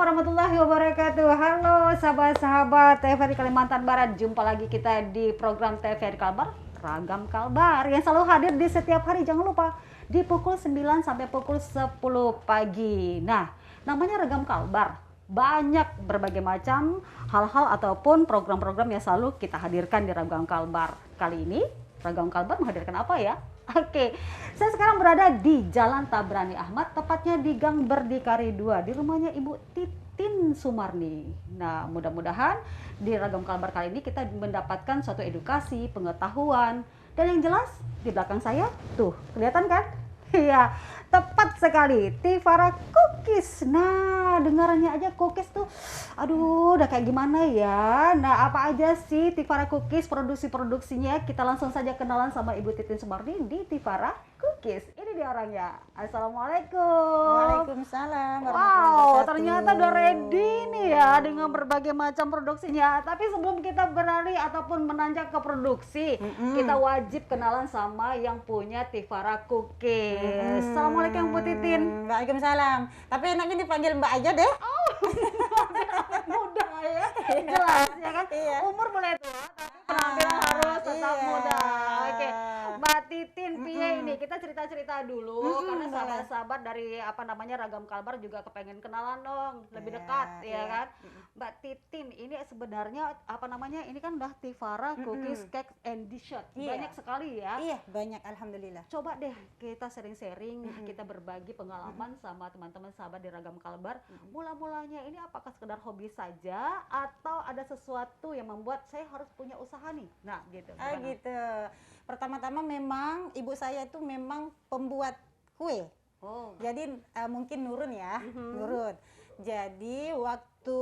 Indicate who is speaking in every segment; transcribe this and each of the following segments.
Speaker 1: warahmatullahi wabarakatuh. Halo sahabat-sahabat TVRI Kalimantan Barat. Jumpa lagi kita di program TVRI Kalbar, Ragam Kalbar yang selalu hadir di setiap hari. Jangan lupa di pukul 9 sampai pukul 10 pagi. Nah, namanya Ragam Kalbar. Banyak berbagai macam hal-hal ataupun program-program yang selalu kita hadirkan di Ragam Kalbar. Kali ini Ragam Kalbar menghadirkan apa ya? Oke, saya sekarang berada di Jalan Tabrani Ahmad, tepatnya di Gang Berdikari 2, di rumahnya Ibu Titin Sumarni. Nah, mudah-mudahan di Ragam Kalbar kali ini kita mendapatkan suatu edukasi, pengetahuan, dan yang jelas di belakang saya, tuh, kelihatan kan? Iya, tepat sekali, Tivara Cookies. Nah, dengarannya aja cookies tuh, aduh, udah kayak gimana ya? Nah, apa aja sih Tivara Cookies, produksinya? Kita langsung saja kenalan sama Ibu Titin Sumarni di Tivara Cookies. Ini dia orangnya. Assalamualaikum.
Speaker 2: Waalaikumsalam.
Speaker 1: Wow, ternyata udah ready nih ya dengan berbagai macam produksinya. Tapi sebelum kita beralih ataupun menanjak ke produksi, kita wajib kenalan sama yang punya Tivara Cookies. Assalamualaikum Bu Titin.
Speaker 2: Waalaikumsalam. Tapi enaknya dipanggil Mbak aja deh.
Speaker 1: Oh, muda ya, jelas ya kan.
Speaker 2: Iya.
Speaker 1: Umur boleh tua, tapi penampilan harus tetap
Speaker 2: iya.
Speaker 1: muda. Oke, Mbak Titin, piye ini? Kita cerita-cerita dulu karena sahabat-sahabat dari apa namanya Ragam Kalbar juga kepengen kenalan dong, lebih dekat ya kan. Mbak Titin, ini sebenarnya apa namanya? Ini kan udah Tivara Cookies Cake and Dessert.
Speaker 2: Iya.
Speaker 1: Banyak sekali ya.
Speaker 2: Iya, banyak alhamdulillah.
Speaker 1: Coba deh kita sharing-sharing, kita berbagi pengalaman sama teman-teman sahabat di Ragam Kalbar. Mula-mulanya ini apakah sekedar hobi saja atau ada sesuatu yang membuat saya harus punya usaha nih? Nah, gitu.
Speaker 2: Ah
Speaker 1: Gimana?
Speaker 2: gitu. Pertama-tama memang ibu saya itu memang pembuat kue.
Speaker 1: Oh.
Speaker 2: Jadi mungkin nurun ya, nurun. Jadi waktu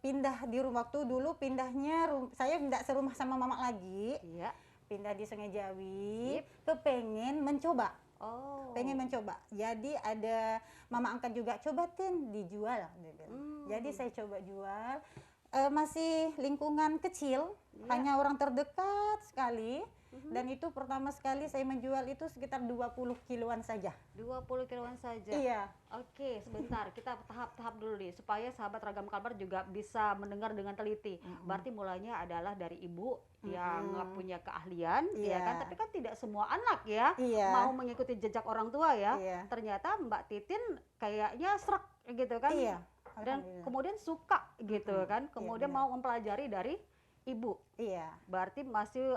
Speaker 2: pindah di rumah, waktu dulu pindahnya saya tidak serumah sama mama lagi.
Speaker 1: Iya.
Speaker 2: Pindah di Sungai Jawi, kepengen mencoba.
Speaker 1: Oh.
Speaker 2: Pengen mencoba. Jadi ada mama angkat juga, coba Tin dijual. Dia bilang. Jadi saya coba jual. Masih lingkungan kecil, hanya orang terdekat sekali. Dan itu pertama sekali saya menjual itu sekitar 20 kiloan saja.
Speaker 1: 20 kiloan saja.
Speaker 2: Iya.
Speaker 1: Oke, sebentar. Kita tahap-tahap dulu nih supaya sahabat Ragam Kalbar juga bisa mendengar dengan teliti. Berarti mulanya adalah dari ibu yang punya keahlian, ya kan? Tapi kan tidak semua anak ya mau mengikuti jejak orang tua ya. Ternyata Mbak Titin kayaknya srek gitu kan?
Speaker 2: Iya.
Speaker 1: Dan kemudian suka gitu kan? Kemudian mau mempelajari dari ibu.
Speaker 2: Iya.
Speaker 1: Berarti masih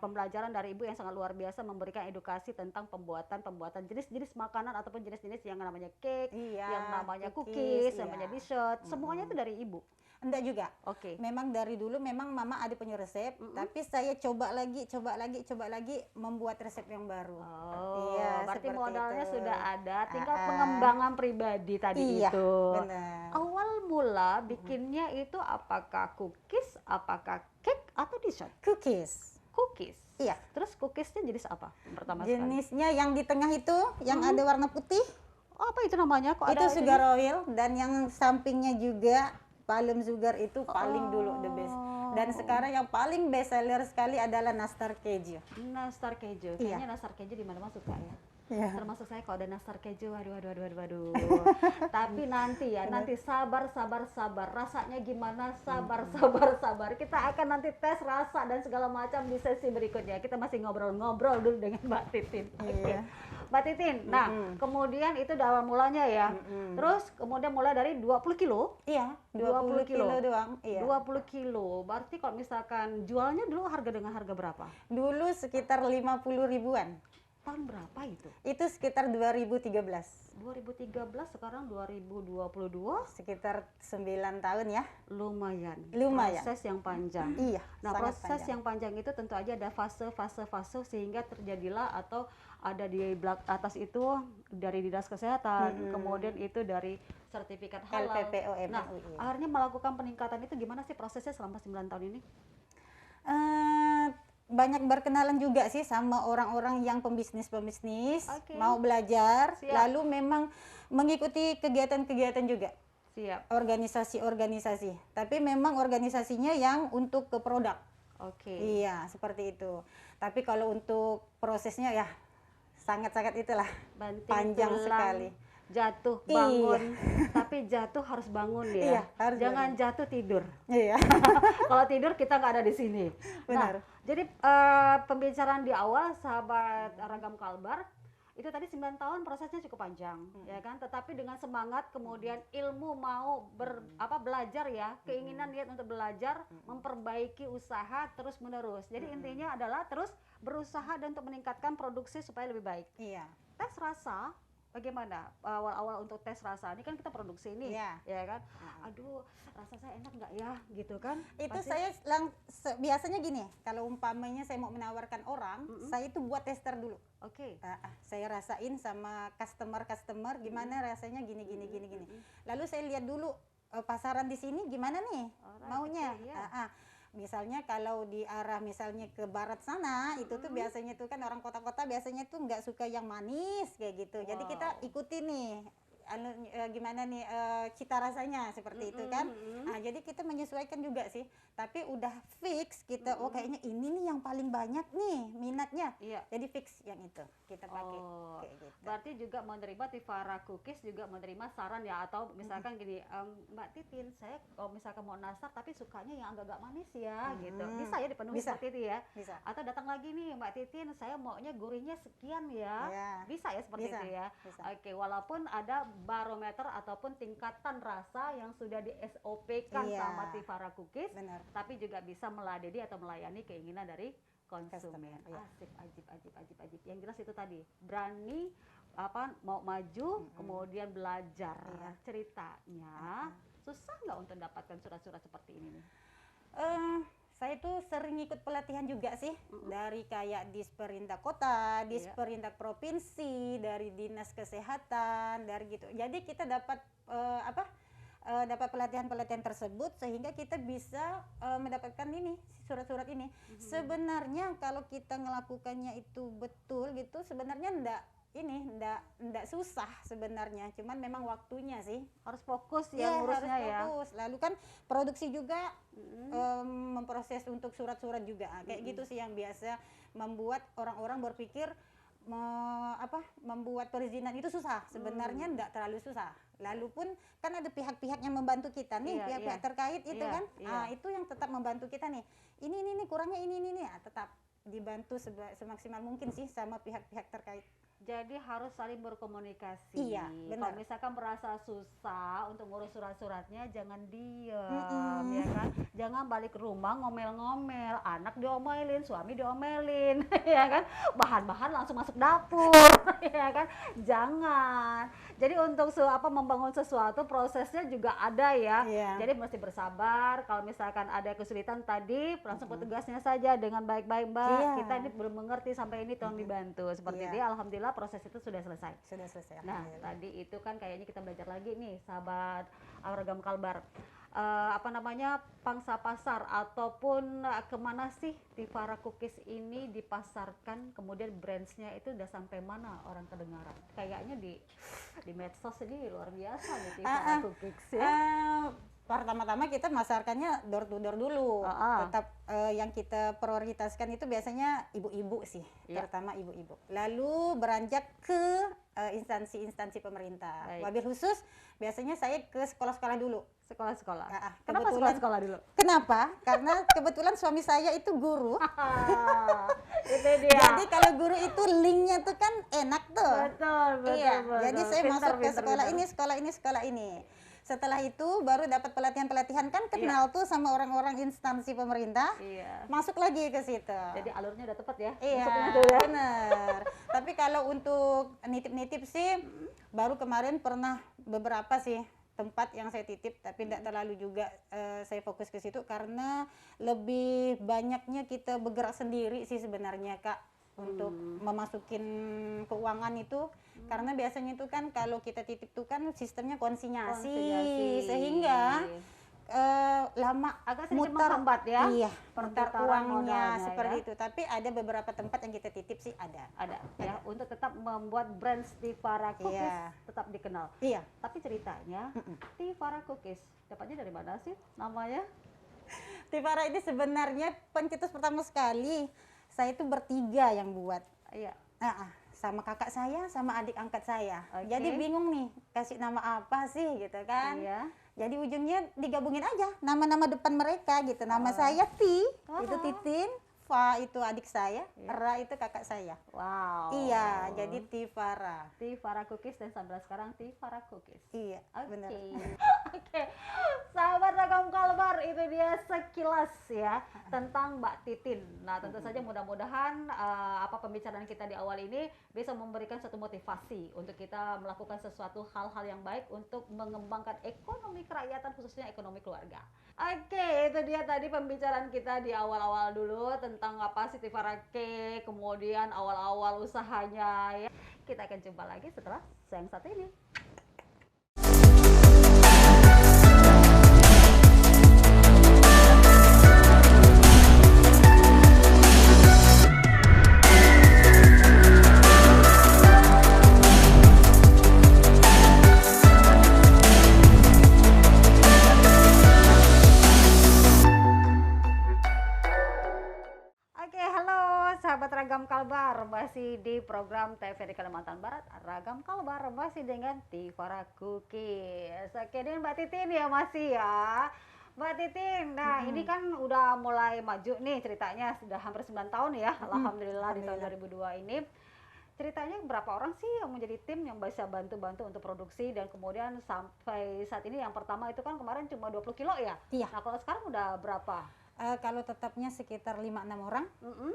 Speaker 1: pembelajaran dari ibu yang sangat luar biasa memberikan edukasi tentang pembuatan jenis-jenis makanan ataupun jenis-jenis yang namanya cake, yang namanya cookies, yang namanya dessert, semuanya itu dari ibu.
Speaker 2: Enggak juga.
Speaker 1: Oke.
Speaker 2: Memang dari dulu memang mama ada punya resep, tapi saya coba lagi membuat resep yang baru.
Speaker 1: Oh,
Speaker 2: iya,
Speaker 1: berarti
Speaker 2: seperti
Speaker 1: modalnya
Speaker 2: itu.
Speaker 1: sudah ada, tinggal pengembangan pribadi tadi itu.
Speaker 2: Benar.
Speaker 1: Awal mula bikinnya itu apakah cookies, apakah cake atau dessert?
Speaker 2: Cookies.
Speaker 1: Cookies.
Speaker 2: Iya.
Speaker 1: Terus cookiesnya jenis apa pertama sekali?
Speaker 2: Jenisnya yang di tengah itu yang ada warna putih,
Speaker 1: Oh, apa itu namanya? Kok
Speaker 2: itu
Speaker 1: ada
Speaker 2: sugar oil, dan yang sampingnya juga palem sugar itu paling dulu the best. Dan sekarang yang paling best seller sekali adalah nastar keju.
Speaker 1: Nastar keju. Kayaknya nastar keju di mana-mana suka ya.
Speaker 2: Iya.
Speaker 1: Termasuk saya kalau ada nastar keju, waduh. Tapi nanti ya, nanti sabar. Rasanya gimana? Sabar. Kita akan nanti tes rasa dan segala macam di sesi berikutnya. Kita masih ngobrol-ngobrol dulu dengan Mbak Titin. Oke. Mbak Titin, nah kemudian itu awal mulanya ya. Terus kemudian mulai dari 20 kilo.
Speaker 2: Iya, 20 kilo doang. Iya.
Speaker 1: 20 kilo. Berarti kalau misalkan jualnya dulu dengan harga berapa?
Speaker 2: Dulu sekitar 50 ribuan.
Speaker 1: Tahun berapa itu?
Speaker 2: Itu sekitar 2013.
Speaker 1: 2013, sekarang 2022.
Speaker 2: Sekitar 9 tahun ya.
Speaker 1: Lumayan. Proses yang panjang.
Speaker 2: Iya.
Speaker 1: Nah,
Speaker 2: sangat
Speaker 1: proses
Speaker 2: panjang.
Speaker 1: yang panjang itu tentu aja ada fase sehingga terjadilah atau ada di atas itu dari Dinas Kesehatan, kemudian itu dari sertifikat halal.
Speaker 2: LPPOM.
Speaker 1: Nah, akhirnya melakukan peningkatan itu gimana sih prosesnya selama 9 tahun ini?
Speaker 2: Banyak berkenalan juga sih sama orang-orang yang pembisnis,
Speaker 1: Oke.
Speaker 2: mau belajar,
Speaker 1: Siap.
Speaker 2: lalu memang mengikuti kegiatan-kegiatan juga,
Speaker 1: Siap.
Speaker 2: organisasi-organisasi. Tapi memang organisasinya yang untuk ke produk.
Speaker 1: Oke.
Speaker 2: Iya, seperti itu. Tapi kalau untuk prosesnya ya sangat-sangat itulah
Speaker 1: Banting
Speaker 2: panjang
Speaker 1: tulang
Speaker 2: sekali.
Speaker 1: jatuh
Speaker 2: Iya.
Speaker 1: bangun, tapi jatuh harus bangun ya.
Speaker 2: Iya, harus
Speaker 1: Jangan
Speaker 2: bangun.
Speaker 1: jatuh tidur.
Speaker 2: Iya.
Speaker 1: Kalau tidur kita nggak ada di sini.
Speaker 2: Benar.
Speaker 1: Nah, jadi pembicaraan di awal sahabat Ragam Kalbar itu tadi 9 tahun prosesnya cukup panjang, ya kan? Tetapi dengan semangat kemudian ilmu mau belajar ya, keinginan niat untuk belajar, memperbaiki usaha terus menerus. Jadi intinya adalah terus berusaha dan untuk meningkatkan produksi supaya lebih baik.
Speaker 2: Iya.
Speaker 1: Tes rasa bagaimana awal-awal untuk tes rasa ini kan kita produksi ini,
Speaker 2: Iya.
Speaker 1: ya kan? Aduh, rasa saya enak nggak ya, gitu kan?
Speaker 2: Itu
Speaker 1: Pasti-
Speaker 2: saya biasanya gini, kalau umpamanya saya mau menawarkan orang, saya itu buat tester dulu.
Speaker 1: Oke.
Speaker 2: Saya rasain sama customer gimana rasanya gini. Lalu saya lihat dulu pasaran di sini gimana nih
Speaker 1: Alright,
Speaker 2: maunya.
Speaker 1: oke, ya.
Speaker 2: Misalnya kalau di arah misalnya ke barat sana itu tuh biasanya tuh kan orang kota-kota biasanya tuh nggak suka yang manis kayak gitu. Jadi kita
Speaker 1: Wow.
Speaker 2: ikutin nih gimana nih cita rasanya seperti itu kan. Nah, jadi kita menyesuaikan juga sih. Tapi udah fix kita oh kayaknya ini nih yang paling banyak nih minatnya.
Speaker 1: Iya.
Speaker 2: Jadi fix yang itu kita pakai
Speaker 1: Oh,
Speaker 2: kayak gitu.
Speaker 1: berarti juga menerima Tivara Cookies juga menerima saran ya, atau misalkan gini, Mbak Titin, saya kalau misalkan mau nastar tapi sukanya yang agak-agak manis ya, gitu. Bisa ya dipenuhi
Speaker 2: Bisa.
Speaker 1: seperti itu ya?
Speaker 2: Bisa.
Speaker 1: Atau datang lagi nih Mbak Titin, saya maunya gurihnya sekian ya.
Speaker 2: Ya.
Speaker 1: Bisa ya seperti
Speaker 2: Bisa,
Speaker 1: itu ya?
Speaker 2: bisa.
Speaker 1: Oke, walaupun ada barometer ataupun tingkatan rasa yang sudah di SOP-kan
Speaker 2: Iya.
Speaker 1: sama Tivara Cookies,
Speaker 2: Benar.
Speaker 1: tapi juga bisa meladeni atau melayani keinginan dari konsumen.
Speaker 2: Customer, iya.
Speaker 1: Asik, ajib. Yang jelas itu tadi, berani mau maju, kemudian belajar.
Speaker 2: Iya.
Speaker 1: Ceritanya susah nggak untuk mendapatkan surat-surat seperti ini nih?
Speaker 2: Saya tuh sering ikut pelatihan juga sih dari kayak Disperintah Kota, Disperintah Provinsi, dari Dinas Kesehatan, dari gitu. Jadi kita dapat dapat pelatihan-pelatihan tersebut sehingga kita bisa mendapatkan ini surat-surat ini. Sebenarnya kalau kita melakukannya itu betul gitu, sebenarnya ndak susah sebenarnya, cuman memang waktunya sih.
Speaker 1: Harus fokus
Speaker 2: Iya,
Speaker 1: ya ngurusnya
Speaker 2: harus
Speaker 1: ya.
Speaker 2: fokus. Lalu kan produksi juga memproses untuk surat-surat juga. Kayak gitu sih yang biasa membuat orang-orang berpikir membuat perizinan itu susah. Sebenarnya enggak terlalu susah. Lalu pun kan ada pihak-pihak yang membantu kita nih,
Speaker 1: Iya,
Speaker 2: pihak-pihak
Speaker 1: iya.
Speaker 2: terkait itu
Speaker 1: Iya,
Speaker 2: kan.
Speaker 1: iya.
Speaker 2: Itu yang tetap membantu kita nih. Ini kurangnya ini. Tetap dibantu semaksimal mungkin sih sama pihak-pihak terkait.
Speaker 1: Jadi harus saling berkomunikasi.
Speaker 2: Iya,
Speaker 1: Kalau
Speaker 2: benar.
Speaker 1: misalkan merasa susah untuk ngurus surat-suratnya, jangan diem, ya kan? Jangan balik ke rumah ngomel-ngomel, anak diomelin, suami diomelin, ya kan? Bahan-bahan langsung masuk dapur, ya kan? Jangan. Jadi untuk membangun sesuatu prosesnya juga ada ya.
Speaker 2: Iya.
Speaker 1: Jadi mesti bersabar. Kalau misalkan ada kesulitan tadi, langsung petugasnya saja dengan baik-baik, Mbak.
Speaker 2: Iya.
Speaker 1: Kita ini belum mengerti sampai ini, tolong dibantu. Seperti
Speaker 2: Iya.
Speaker 1: itu. Alhamdulillah proses itu sudah selesai.
Speaker 2: Sudah selesai.
Speaker 1: Nah,
Speaker 2: Alhamdulillah.
Speaker 1: tadi itu kan kayaknya kita belajar lagi nih, sahabat Ragam Kalbar. Pangsa pasar ataupun kemana sih Tivara Cookies ini dipasarkan, kemudian brandsnya itu udah sampai mana orang kedengaran? Kayaknya di medsos ini luar biasa nih Tivara Cookies ya.
Speaker 2: Pertama-tama kita masarkannya door to door dulu.
Speaker 1: Ah.
Speaker 2: Tetap yang kita prioritaskan itu biasanya ibu-ibu sih,
Speaker 1: Iya.
Speaker 2: terutama ibu-ibu. Lalu beranjak ke instansi-instansi pemerintah.
Speaker 1: Baik.
Speaker 2: Wabil khusus biasanya saya ke sekolah-sekolah dulu.
Speaker 1: Sekolah-sekolah.
Speaker 2: Ah,
Speaker 1: Kenapa
Speaker 2: kebetulan-
Speaker 1: sekolah-sekolah dulu?
Speaker 2: Kenapa? Karena kebetulan suami saya itu guru.
Speaker 1: Itu dia.
Speaker 2: Jadi kalau guru itu linknya tuh kan enak tuh.
Speaker 1: Betul.
Speaker 2: Iya, jadi saya
Speaker 1: Pintar,
Speaker 2: masuk ke
Speaker 1: pintar,
Speaker 2: sekolah
Speaker 1: pintar.
Speaker 2: sekolah ini. Setelah itu baru dapat pelatihan-pelatihan kan kenal tuh sama orang-orang instansi pemerintah.
Speaker 1: Iya.
Speaker 2: Masuk lagi ke situ.
Speaker 1: Jadi alurnya udah tepat ya.
Speaker 2: Iya,
Speaker 1: Masuknya tuh ya.
Speaker 2: benar. Tapi kalau untuk nitip-nitip sih baru kemarin pernah beberapa sih tempat yang saya titip, tapi tidak terlalu juga saya fokus ke situ karena lebih banyaknya kita bergerak sendiri sih sebenarnya Kak untuk memasukin keuangan itu karena biasanya itu kan kalau kita titip itu kan sistemnya konsinyasi. Sehingga lama
Speaker 1: Agak sedikit
Speaker 2: mutar
Speaker 1: menghambat ya,
Speaker 2: iya mutar
Speaker 1: perputaran
Speaker 2: uangnya
Speaker 1: modalnya
Speaker 2: seperti
Speaker 1: ya.
Speaker 2: itu, tapi ada beberapa tempat yang kita titip sih ada
Speaker 1: Ya, untuk tetap membuat brand Tivara Cookies
Speaker 2: Iya.
Speaker 1: tetap dikenal.
Speaker 2: iya.
Speaker 1: Tapi ceritanya Tivara Cookies dapatnya dari mana sih namanya?
Speaker 2: Tivara ini sebenarnya pencetus pertama sekali saya itu bertiga yang buat.
Speaker 1: Iya.
Speaker 2: sama kakak saya, sama adik angkat saya.
Speaker 1: Oke.
Speaker 2: Jadi bingung nih, kasih nama apa sih gitu kan.
Speaker 1: Iya.
Speaker 2: Jadi ujungnya digabungin aja nama-nama depan mereka gitu. Nama saya Ti, itu Titin, Fa itu adik saya, Ra itu kakak saya.
Speaker 1: Wow.
Speaker 2: Iya, jadi Tifara.
Speaker 1: Tifara Cookies dan sampai sekarang Tifara Cookies.
Speaker 2: Iya, benar.
Speaker 1: Oke, sahabat Ragam Kalbar, itu dia sekilas ya tentang Mbak Titin. Nah, tentu saja mudah-mudahan apa pembicaraan kita di awal ini bisa memberikan suatu motivasi untuk kita melakukan sesuatu hal-hal yang baik untuk mengembangkan ekonomi kerakyatan, khususnya ekonomi keluarga. Oke, itu dia tadi pembicaraan kita di awal-awal dulu tentang apa sih Tifara Cake, kemudian awal-awal usahanya ya. Kita akan jumpa lagi setelah yang satu ini. Sahabat Ragam Kalbar, masih di program TVRI Kalimantan Barat Ragam Kalbar, masih dengan Tifara Cookies. Oke, ini Mbak Titin ya masih ya Mbak Titin. Nah ini kan udah mulai maju nih ceritanya, sudah hampir 9 tahun ya. Alhamdulillah di tahun 2002 ini. Ceritanya berapa orang sih yang menjadi tim yang bisa bantu-bantu untuk produksi, dan kemudian sampai saat ini yang pertama itu kan kemarin cuma 20 kilo ya?
Speaker 2: Iya.
Speaker 1: Nah kalau sekarang udah berapa?
Speaker 2: Kalau tetapnya sekitar 5-6 orang,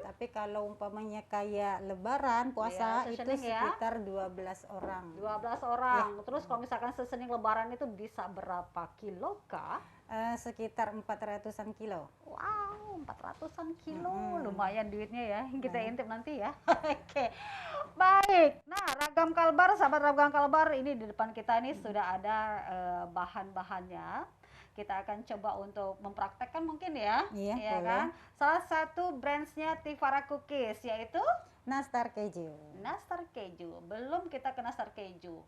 Speaker 2: tapi kalau umpamanya kayak lebaran, puasa, itu sekitar 12 orang.
Speaker 1: 12 orang. Terus kalau misalkan sesening lebaran itu bisa berapa kilo kah?
Speaker 2: Sekitar 400-an kilo.
Speaker 1: Wow, 400-an kilo. Lumayan duitnya ya. Kita intip nanti ya. Oke. Baik. Nah, Ragam Kalbar, sahabat Ragam Kalbar, ini di depan kita ini sudah ada bahan-bahannya. Kita akan coba untuk mempraktekkan mungkin ya,
Speaker 2: iya
Speaker 1: kan? Salah satu brandsnya Tifara Cookies yaitu
Speaker 2: nastar keju.
Speaker 1: Nastar keju. Belum kita ke nastar keju.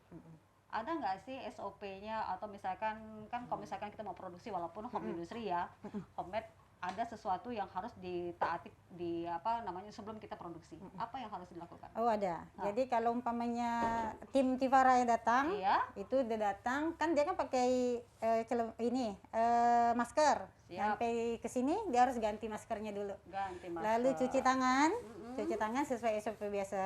Speaker 1: Ada nggak sih SOP-nya, atau misalkan kan kalau misalkan kita mau produksi walaupun home industry ya, homemade, ada sesuatu yang harus ditaati di apa namanya sebelum kita produksi. Apa yang harus dilakukan?
Speaker 2: Oh ada. Jadi kalau umpamanya tim Tifara yang datang, itu udah datang kan dia kan pakai masker. Sampai ke sini dia harus ganti maskernya dulu.
Speaker 1: Ganti masker.
Speaker 2: Lalu cuci tangan. Cuci tangan sesuai SOP biasa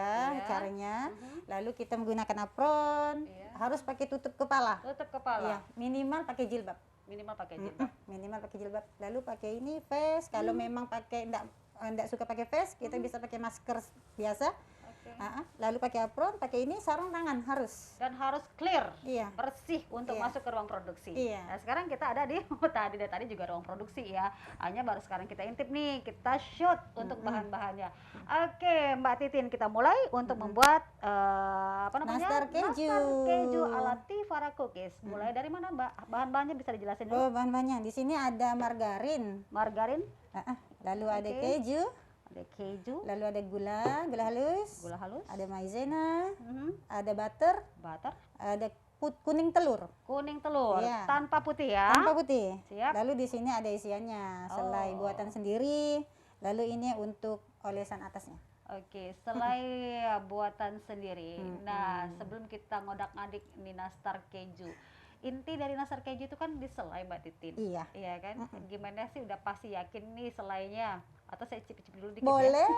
Speaker 2: caranya. Lalu kita menggunakan apron. Harus pakai tutup kepala.
Speaker 1: Tutup kepala.
Speaker 2: Iya, minimal pakai jilbab.
Speaker 1: Minimal pakai jilbab.
Speaker 2: Minimal pakai jilbab. Lalu pakai ini face. Kalau memang pakai enggak suka pakai face, kita bisa pakai masker biasa. Lalu pakai apron, pakai ini sarung tangan harus.
Speaker 1: Dan harus clear, bersih untuk masuk ke ruang produksi. Nah sekarang kita ada di tadi juga ruang produksi ya. Hanya baru sekarang kita intip nih, kita shoot untuk bahan-bahannya. Oke, Mbak Titin, kita mulai untuk membuat apa namanya?
Speaker 2: Nastar keju.
Speaker 1: Nastar keju ala Tifara Cookies. Mulai dari mana, Mbak? Bahan-bahannya bisa dijelasin dulu?
Speaker 2: Oh, bahan-bahannya. Di sini ada margarin.
Speaker 1: Margarin.
Speaker 2: Lalu ada keju.
Speaker 1: Ada keju,
Speaker 2: lalu ada gula halus, ada maizena, ada butter, ada kuning telur,
Speaker 1: tanpa putih ya,
Speaker 2: tanpa putih.
Speaker 1: Siap.
Speaker 2: Lalu di sini ada isiannya, selai buatan sendiri, lalu ini untuk olesan atasnya.
Speaker 1: Oke, selai buatan sendiri. Nah, sebelum kita ngodak-ngadik nih nastar keju, inti dari nastar keju itu kan di selai, Mbak Titin. Iya kan? Gimana sih, udah pasti yakin nih selainya? Atau saya icip-icip dulu dikit?
Speaker 2: Boleh,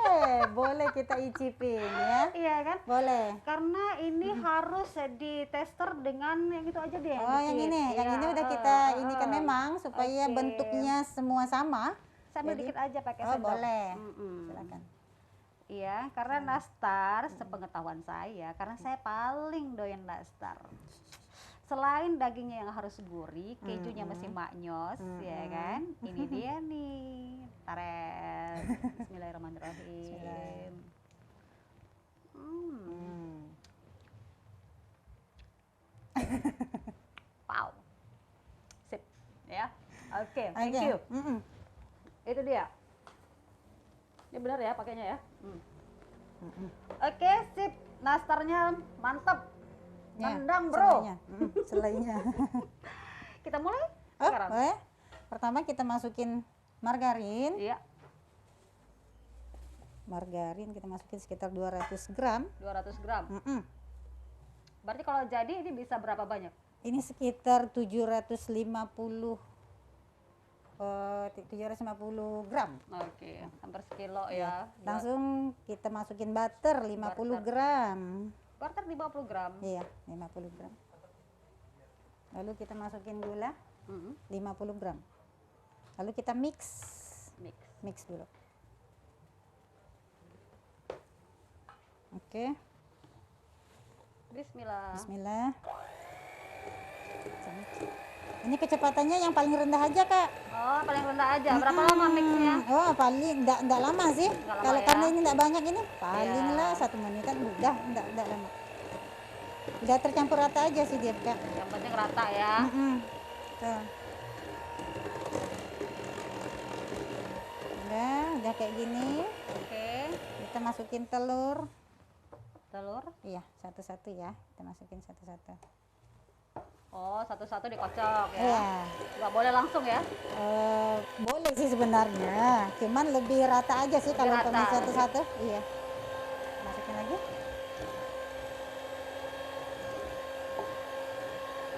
Speaker 2: boleh kita icipin ya.
Speaker 1: Iya kan?
Speaker 2: Boleh.
Speaker 1: Karena ini harus ditester dengan yang itu aja deh.
Speaker 2: Oh, yang ini udah kita ini kan memang supaya bentuknya semua sama.
Speaker 1: Sambil dikit aja pakai sendok.
Speaker 2: Boleh. Silakan.
Speaker 1: Iya, karena nastar, sepengetahuan saya, karena saya paling doyan nastar. Selain dagingnya yang harus gurih, kejunya mesti maknyos, ya kan? Ini dia nih, tarik. Bismillahirrahmanirrahim. Wow, sip, ya. Oke, thank you. Itu dia. Ini benar ya pakainya ya. Oke, sip. Nastarnya mantap. Nendang bro.
Speaker 2: Selainya.
Speaker 1: Kita mulai
Speaker 2: sekarang. Boleh. Pertama kita masukin margarin.
Speaker 1: Iya.
Speaker 2: margarin kita masukin sekitar 200 gram.
Speaker 1: 200 gram.
Speaker 2: Mm-mm.
Speaker 1: Berarti kalau jadi ini bisa berapa banyak?
Speaker 2: Ini sekitar 750 gram.
Speaker 1: Oke, hampir sekilo
Speaker 2: Ya,
Speaker 1: ya.
Speaker 2: langsung kita masukin butter 50
Speaker 1: Butter.
Speaker 2: gram.
Speaker 1: Butter 50 gram.
Speaker 2: Iya, 50 gram. Lalu kita masukin gula
Speaker 1: Mm-mm.
Speaker 2: 50 gram. Lalu kita mix
Speaker 1: Mix.
Speaker 2: dulu. Oke,
Speaker 1: Bismillah.
Speaker 2: bismillah. Kita mix. Ini kecepatannya yang paling rendah aja, Kak.
Speaker 1: Oh, paling rendah aja. Berapa lama mixnya?
Speaker 2: Oh, paling enggak lama sih.
Speaker 1: Nggak lama
Speaker 2: Kalau
Speaker 1: ya?
Speaker 2: karena ini enggak banyak ini, paling
Speaker 1: Iya.
Speaker 2: lah 1 menitan udah, enggak lama. Udah tercampur rata aja sih dia, Kak.
Speaker 1: Yang penting rata ya.
Speaker 2: Tuh. Udah kayak gini.
Speaker 1: Oke.
Speaker 2: Kita masukin telur.
Speaker 1: Telur.
Speaker 2: Iya, satu-satu ya. Kita masukin satu-satu.
Speaker 1: Oh, satu-satu dikocok ya.
Speaker 2: Iya.
Speaker 1: Nggak boleh langsung ya.
Speaker 2: Boleh sih sebenarnya. Cuman lebih rata aja sih kalau
Speaker 1: rata.
Speaker 2: umpamanya satu-satu. Iya. Masukin lagi.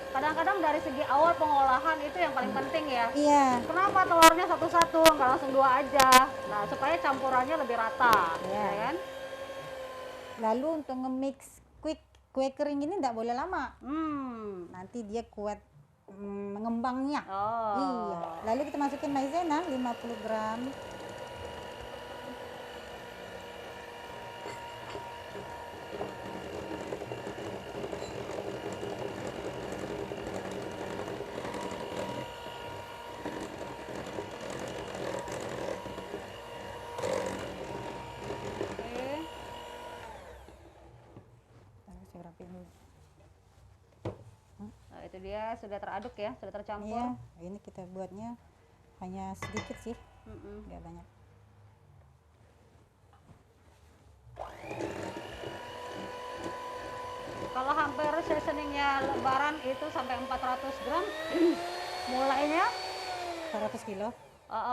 Speaker 1: Kadang-kadang dari segi awal pengolahan itu yang paling penting ya.
Speaker 2: Iya.
Speaker 1: Kenapa telurnya satu-satu, nggak langsung 2 aja? Nah, supaya campurannya lebih rata,
Speaker 2: Iya.
Speaker 1: ya kan?
Speaker 2: Lalu untuk nge-mix kue kering ini enggak boleh lama. Nanti dia kuat mengembangnya.
Speaker 1: Oh.
Speaker 2: Iya. Lalu kita masukin maizena 50 gram.
Speaker 1: Oke.
Speaker 2: Saya rapiin dulu.
Speaker 1: Nah, itu dia sudah teraduk ya, sudah tercampur.
Speaker 2: Iya, ini kita buatnya hanya sedikit sih,
Speaker 1: Mm-mm.
Speaker 2: nggak banyak.
Speaker 1: Kalau hampir seasoningnya lebaran itu sampai 400 gram, mulainya
Speaker 2: 100 kilo.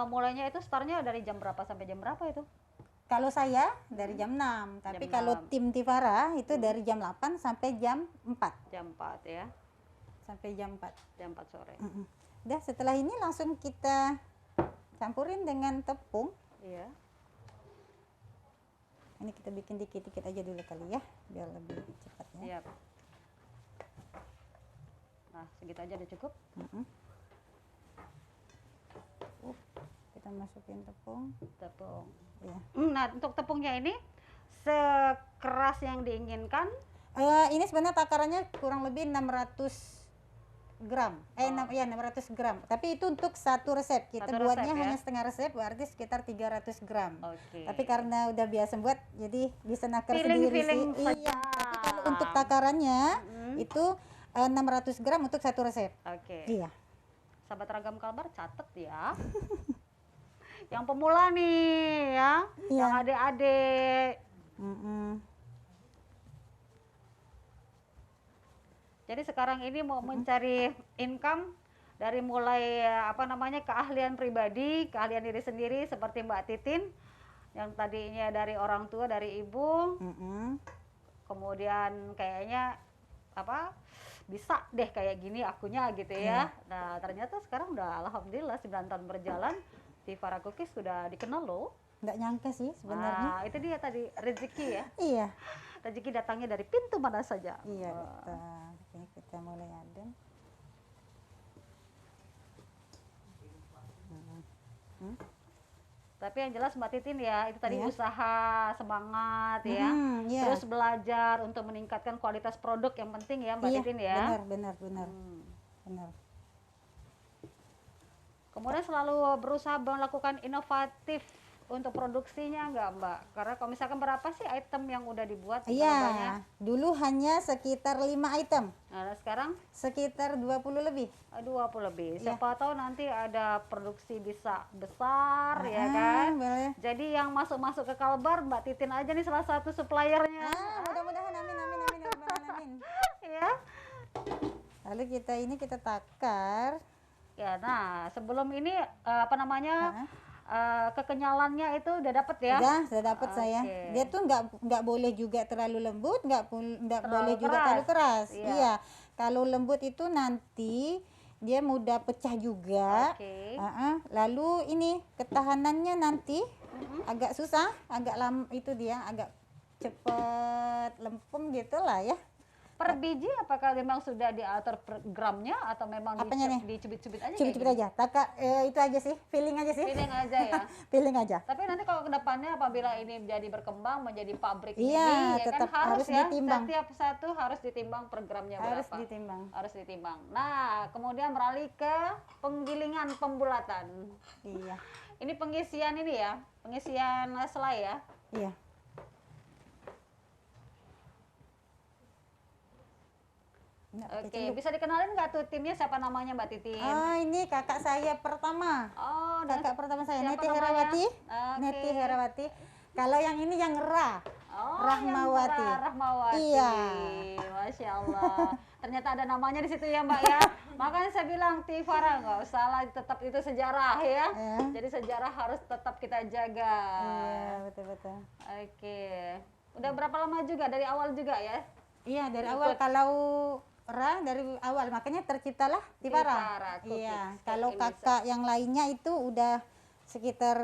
Speaker 1: mulainya itu startnya dari jam berapa sampai jam berapa itu?
Speaker 2: Kalau saya dari jam 6, tapi
Speaker 1: Jam
Speaker 2: kalau
Speaker 1: 6.
Speaker 2: tim Tivara itu dari jam 8 sampai jam 4.
Speaker 1: Jam 4 ya,
Speaker 2: Sampai jam 4.
Speaker 1: jam 4 sore.
Speaker 2: Udah, setelah ini langsung kita campurin dengan tepung.
Speaker 1: Iya.
Speaker 2: Ini kita bikin dikit-dikit aja dulu kali ya, biar lebih cepat ya.
Speaker 1: Siap. Nah, segitu aja udah cukup.
Speaker 2: Kita masukin tepung.
Speaker 1: Tepung.
Speaker 2: Ya.
Speaker 1: Nah, untuk tepungnya ini sekeras yang diinginkan.
Speaker 2: Ini sebenarnya takarannya kurang lebih 600 gram. 600 gram. Tapi itu untuk satu resep. Kita
Speaker 1: Satu
Speaker 2: buatnya
Speaker 1: resep, ya?
Speaker 2: hanya setengah resep, berarti sekitar 300 gram.
Speaker 1: Oke.
Speaker 2: Tapi karena udah biasa buat, jadi bisa nakar
Speaker 1: Feeling-
Speaker 2: sendiri
Speaker 1: feeling
Speaker 2: sih.
Speaker 1: saja.
Speaker 2: Iya. Tapi kalau untuk takarannya itu 600 gram untuk satu resep.
Speaker 1: Oke.
Speaker 2: Iya.
Speaker 1: Sahabat Ragam Kalbar catet ya. Yang pemula nih ya,
Speaker 2: Iya.
Speaker 1: yang adik-adik. Jadi sekarang ini mau mencari income dari mulai keahlian pribadi, keahlian diri sendiri seperti Mbak Titin yang tadinya dari orang tua, dari ibu, kemudian kayaknya bisa deh kayak gini akunya gitu ya. Nah, ternyata sekarang udah alhamdulillah 9 tahun berjalan Tivara Cookies sudah dikenal loh.
Speaker 2: Nggak nyangka sih sebenarnya.
Speaker 1: Nah, itu dia tadi rezeki ya.
Speaker 2: Iya.
Speaker 1: Rezeki datangnya dari pintu mana saja.
Speaker 2: Iya,
Speaker 1: Wah.
Speaker 2: betul. Ini kita mulai adem.
Speaker 1: Tapi yang jelas Mbak Titin ya, itu tadi
Speaker 2: Iya.
Speaker 1: usaha, semangat ya.
Speaker 2: Iya.
Speaker 1: Terus belajar untuk meningkatkan kualitas produk yang penting ya Mbak
Speaker 2: Iya,
Speaker 1: Titin ya.
Speaker 2: benar.
Speaker 1: Hmm.
Speaker 2: Benar.
Speaker 1: Kemudian selalu berusaha melakukan inovatif untuk produksinya enggak Mbak? Karena kalau misalkan berapa sih item yang udah dibuat? Berapa banyak?
Speaker 2: Iya, dulu hanya sekitar 5 item,
Speaker 1: Nah, sekarang
Speaker 2: sekitar 20 lebih.
Speaker 1: 20 lebih.
Speaker 2: Iya.
Speaker 1: Siapa tahu nanti ada produksi bisa besar ya kan?
Speaker 2: Boleh.
Speaker 1: Jadi yang masuk-masuk ke Kalbar Mbak Titin aja nih salah satu suppliernya.
Speaker 2: Mudah-mudahan amin ya rabbal alamin.
Speaker 1: Ya.
Speaker 2: Lalu kita takar.
Speaker 1: Ya, nah sebelum ini kekenyalannya itu udah dapet ya?
Speaker 2: Sudah dapat saya.
Speaker 1: Oke.
Speaker 2: Dia tuh nggak boleh juga terlalu lembut, nggak
Speaker 1: Terlalu
Speaker 2: boleh juga
Speaker 1: keras.
Speaker 2: terlalu keras.
Speaker 1: Iya.
Speaker 2: Iya. Kalau lembut itu nanti dia mudah pecah juga.
Speaker 1: Oke.
Speaker 2: Lalu ini ketahanannya nanti agak susah, agak itu dia agak cepet lempem gitu lah ya.
Speaker 1: Per biji apakah memang sudah diatur per gramnya atau memang
Speaker 2: Apanya nih?
Speaker 1: dicubit-cubit aja?
Speaker 2: Cubit-cubit aja. itu aja sih, feeling aja sih.
Speaker 1: Feeling aja ya.
Speaker 2: Feeling aja.
Speaker 1: Tapi nanti kalau kedepannya apabila ini menjadi berkembang menjadi pabrik
Speaker 2: Iya,
Speaker 1: ini, ya
Speaker 2: tetap
Speaker 1: kan
Speaker 2: harus
Speaker 1: ya
Speaker 2: ditimbang.
Speaker 1: setiap satu harus ditimbang per gramnya
Speaker 2: Harus
Speaker 1: berapa?
Speaker 2: ditimbang.
Speaker 1: Harus ditimbang. Nah, kemudian beralih ke penggilingan pembulatan.
Speaker 2: Iya.
Speaker 1: Ini pengisian ini ya, pengisian selai ya.
Speaker 2: Iya. Nah,
Speaker 1: Oke, bisa dikenalin nggak tuh timnya siapa namanya Mbak Titin?
Speaker 2: ini kakak saya pertama.
Speaker 1: Oh, dan
Speaker 2: Kakak pertama saya,
Speaker 1: siapa
Speaker 2: Neti
Speaker 1: namanya?
Speaker 2: Herawati.
Speaker 1: Oke.
Speaker 2: Neti Herawati. Kalau yang ini yang Ra.
Speaker 1: Oh,
Speaker 2: Rahmawati.
Speaker 1: yang Rahmawati.
Speaker 2: Iya.
Speaker 1: Masya Allah. Ternyata ada namanya di situ ya Mbak ya. Makanya saya bilang Tifara nggak usah lah, tetap itu sejarah ya.
Speaker 2: Ya.
Speaker 1: Jadi sejarah harus tetap kita jaga.
Speaker 2: Iya, betul-betul.
Speaker 1: Oke. Udah berapa lama juga dari awal juga ya?
Speaker 2: Iya, dari awal. Kalau Ra dari awal, makanya terciptalah
Speaker 1: Tifara
Speaker 2: Tifara.
Speaker 1: Cookies
Speaker 2: Iya,
Speaker 1: Cake
Speaker 2: kalau
Speaker 1: Indonesia.
Speaker 2: kakak yang lainnya itu udah sekitar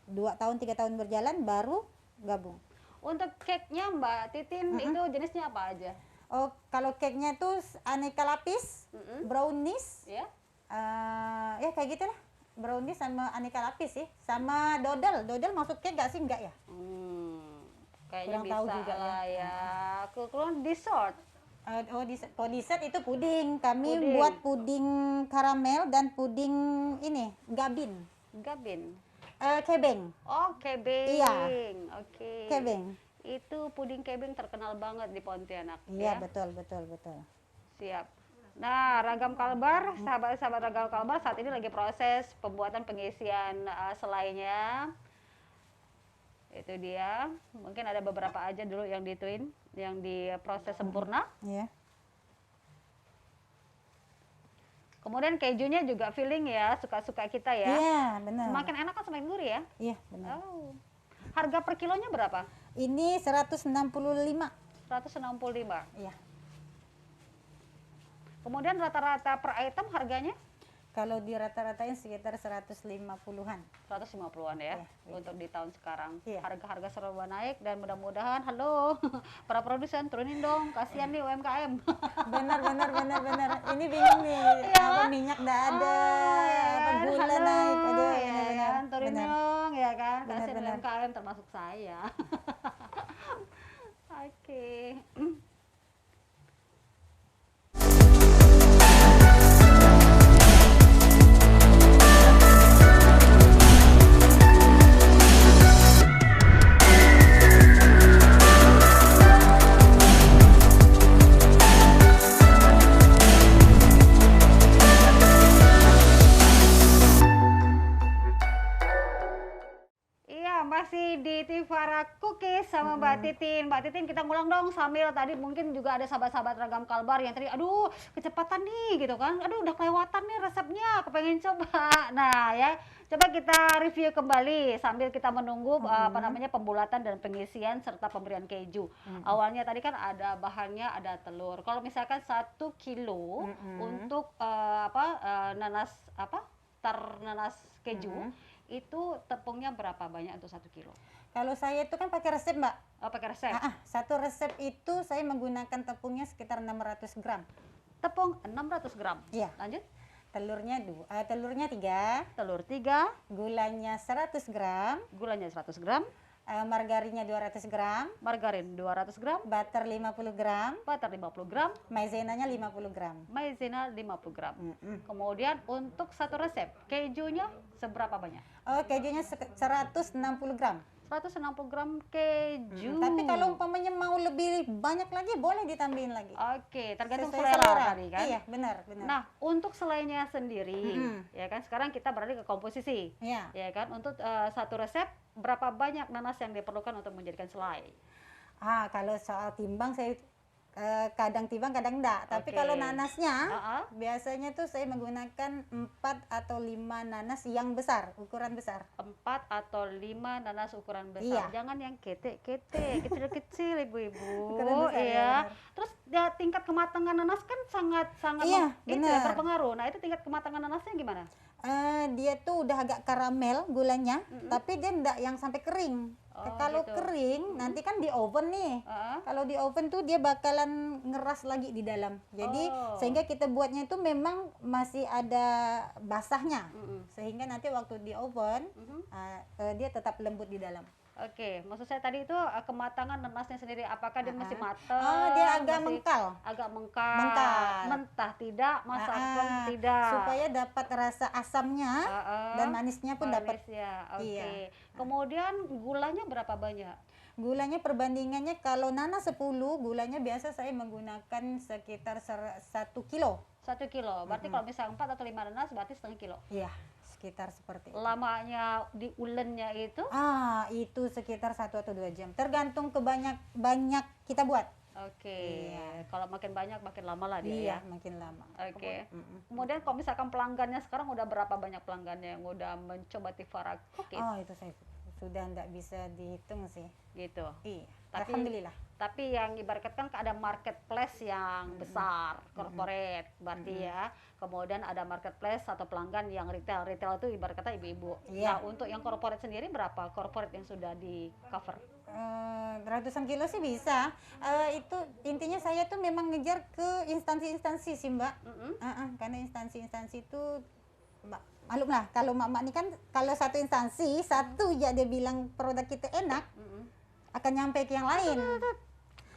Speaker 2: 2 tahun 3 tahun berjalan baru gabung.
Speaker 1: Untuk cake-nya Mbak Titin itu jenisnya apa aja?
Speaker 2: Oh, kalau cake-nya tuh aneka lapis, brownies,
Speaker 1: Ya?
Speaker 2: ya kayak gitu lah. Brownies sama aneka lapis sih, sama dodol. Dodol masuk cake nggak sih? Enggak ya?
Speaker 1: Kayaknya
Speaker 2: Kurang
Speaker 1: bisa
Speaker 2: tahu juga
Speaker 1: lah ya. Kemudian dessert.
Speaker 2: Kalau dessert itu puding. Kami
Speaker 1: Puding.
Speaker 2: buat puding karamel dan puding ini gabin,
Speaker 1: Gabin.
Speaker 2: kebeng,
Speaker 1: Oh, kebeng.
Speaker 2: Iya.
Speaker 1: Oke.
Speaker 2: kebeng.
Speaker 1: Itu puding kebeng terkenal banget di Pontianak
Speaker 2: Iya,
Speaker 1: ya.
Speaker 2: betul, betul, betul.
Speaker 1: Siap. Nah, Ragam Kalbar, sahabat-sahabat Ragam Kalbar saat ini lagi proses pembuatan pengisian selainya. Itu dia. Mungkin ada beberapa aja dulu yang dituin, yang diproses sempurna.
Speaker 2: Iya.
Speaker 1: Kemudian kejunya juga filling ya, suka-suka kita ya.
Speaker 2: Iya, benar.
Speaker 1: Semakin enak kan semakin gurih ya.
Speaker 2: Iya, benar.
Speaker 1: Oh. Harga per kilonya berapa?
Speaker 2: Ini 165.
Speaker 1: 165.
Speaker 2: Iya.
Speaker 1: Kemudian rata-rata per item harganya
Speaker 2: Kalau di rata-ratain sekitar 150-an.
Speaker 1: 150-an ya,
Speaker 2: Iya,
Speaker 1: untuk di tahun sekarang.
Speaker 2: Iya.
Speaker 1: Harga-harga serba naik dan mudah-mudahan halo para produsen turunin dong, kasihan nih UMKM.
Speaker 2: Benar, benar, benar, benar. Ini bingung nih, apa minyak nggak ada, apa
Speaker 1: kan?
Speaker 2: gula
Speaker 1: Halo,
Speaker 2: naik, aduh,
Speaker 1: ya
Speaker 2: benar, benar,
Speaker 1: kan? Turunin
Speaker 2: benar.
Speaker 1: dong ya kan,
Speaker 2: Benar,
Speaker 1: kasihan
Speaker 2: benar.
Speaker 1: UMKM termasuk saya. Oke. Iya, masih di Tifara Cookies sama Mbak Titin. Mbak Titin, kita ngulang dong sambil tadi mungkin juga ada sahabat-sahabat Ragam Kalbar yang tadi, aduh kecepatan nih gitu kan. Aduh udah kelewatan nih resepnya, kepengen coba. Nah ya, coba kita review kembali sambil kita menunggu apa namanya pembulatan dan pengisian serta pemberian keju. Awalnya tadi kan ada bahannya ada telur. Kalau misalkan 1 kilo untuk nanas nanas keju. Itu tepungnya berapa banyak untuk 1 kilo?
Speaker 2: Kalau saya itu kan pakai resep, Mbak.
Speaker 1: Oh, pakai resep.
Speaker 2: Satu resep itu saya menggunakan tepungnya sekitar 600 gram.
Speaker 1: Tepung 600 gram.
Speaker 2: Iya.
Speaker 1: Lanjut.
Speaker 2: Telurnya 3,
Speaker 1: Telur 3,
Speaker 2: gulanya 100 gram,
Speaker 1: gulanya 100 gram,
Speaker 2: margarinnya 200 gram,
Speaker 1: margarin 200 gram,
Speaker 2: butter 50 gram,
Speaker 1: butter 50 gram,
Speaker 2: maizenanya 50 gram.
Speaker 1: maizena 50 gram. Kemudian untuk satu resep, kejunya seberapa banyak?
Speaker 2: Oh, kejunya 160 gram.
Speaker 1: 160 gram keju.
Speaker 2: Tapi kalau umpamanya mau lebih banyak lagi, boleh ditambahin lagi.
Speaker 1: Oke, tergantung
Speaker 2: Sesuai
Speaker 1: selera tadi kan.
Speaker 2: Iya, benar, benar.
Speaker 1: Nah, untuk selainya sendiri, ya kan sekarang kita beralih ke komposisi.
Speaker 2: Iya.
Speaker 1: Ya kan, untuk satu resep berapa banyak nanas yang diperlukan untuk menjadikan selai?
Speaker 2: Kalau soal timbang saya kadang timbang kadang enggak. Tapi
Speaker 1: Oke.
Speaker 2: kalau nanasnya
Speaker 1: Ah, ah.
Speaker 2: biasanya tuh saya menggunakan 4 atau 5 nanas yang besar, ukuran besar.
Speaker 1: 4 atau 5 nanas ukuran
Speaker 2: Iya.
Speaker 1: besar. Jangan yang kete-kete, kecil-kecil ibu-ibu.
Speaker 2: Ukuran besar, ya,
Speaker 1: Iya.
Speaker 2: benar.
Speaker 1: Terus ya, tingkat kematangan nanas kan sangat
Speaker 2: Iya,
Speaker 1: itu ya,
Speaker 2: benar.
Speaker 1: berpengaruh. Nah, itu tingkat kematangan nanasnya gimana?
Speaker 2: Dia tuh udah agak karamel gulanya, tapi dia enggak yang sampai kering.
Speaker 1: Oh,
Speaker 2: Kalau
Speaker 1: gitu.
Speaker 2: kering nanti kan di oven nih.
Speaker 1: Ah,
Speaker 2: Kalau di oven tuh dia bakalan ngeras lagi di dalam. Jadi
Speaker 1: Oh.
Speaker 2: sehingga kita buatnya itu memang masih ada basahnya.
Speaker 1: Mm-mm.
Speaker 2: Sehingga nanti waktu di oven
Speaker 1: Mhm.
Speaker 2: dia tetap lembut di dalam.
Speaker 1: Oke, maksud saya tadi itu kematangan nanasnya sendiri, apakah dia masih matang?
Speaker 2: Oh, dia agak
Speaker 1: masih
Speaker 2: mengkal.
Speaker 1: agak mengkal,
Speaker 2: Mengkal.
Speaker 1: mentah tidak, masak pun tidak.
Speaker 2: Supaya dapat rasa asamnya
Speaker 1: Ah,
Speaker 2: dan manisnya pun dapat.
Speaker 1: manis ya. Oke.
Speaker 2: Iya.
Speaker 1: Kemudian gulanya berapa banyak?
Speaker 2: Gulanya perbandingannya kalau nanas 10, gulanya biasa saya menggunakan sekitar 1 kilo.
Speaker 1: 1 kilo. Berarti kalau misalnya 4 atau 5 nanas berarti setengah kilo.
Speaker 2: Iya, sekitar seperti itu.
Speaker 1: Lamanya di ulennya itu?
Speaker 2: Itu sekitar 1 atau 2 jam. Tergantung banyak kita buat.
Speaker 1: Oke.
Speaker 2: Iya.
Speaker 1: Kalau makin banyak makin lama lah dia
Speaker 2: Iya,
Speaker 1: ya.
Speaker 2: makin lama.
Speaker 1: Oke.
Speaker 2: Mm-mm.
Speaker 1: Kemudian kalau misalkan pelanggannya sekarang udah berapa banyak pelanggannya yang udah mencoba Tivara Cookies
Speaker 2: Oh, itu saya sudah enggak bisa dihitung sih.
Speaker 1: gitu.
Speaker 2: Iya,
Speaker 1: Tapi-
Speaker 2: alhamdulillah.
Speaker 1: Tapi yang ibarat kan ada marketplace yang besar, corporate, berarti ya. Kemudian ada marketplace atau pelanggan yang retail. Retail itu ibarat kata ibu-ibu.
Speaker 2: Iya.
Speaker 1: Nah, untuk yang corporate sendiri berapa corporate yang sudah di cover?
Speaker 2: Ratusan kilo sih bisa. Itu intinya saya tuh memang ngejar ke instansi-instansi sih, Mbak. Karena instansi-instansi itu maklum lah, kalau mak-mak ini kan kalau satu instansi satu ya dia bilang produk kita enak akan nyampe ke yang lain.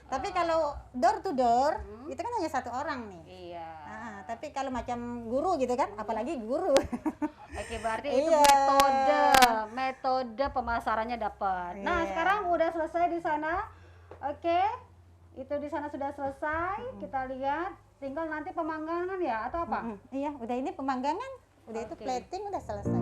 Speaker 2: Tapi kalau door to door itu kan hanya satu orang nih.
Speaker 1: Iya.
Speaker 2: Tapi kalau macam guru gitu kan, apalagi guru.
Speaker 1: Oke, berarti itu
Speaker 2: Iya.
Speaker 1: metode pemasarannya dapat. Nah,
Speaker 2: Iya.
Speaker 1: sekarang udah selesai di sana. Oke. Itu di sana sudah selesai. Kita lihat tinggal nanti pemanggangan ya atau apa?
Speaker 2: Iya, udah ini pemanggangan, udah itu
Speaker 1: Oke.
Speaker 2: plating udah selesai.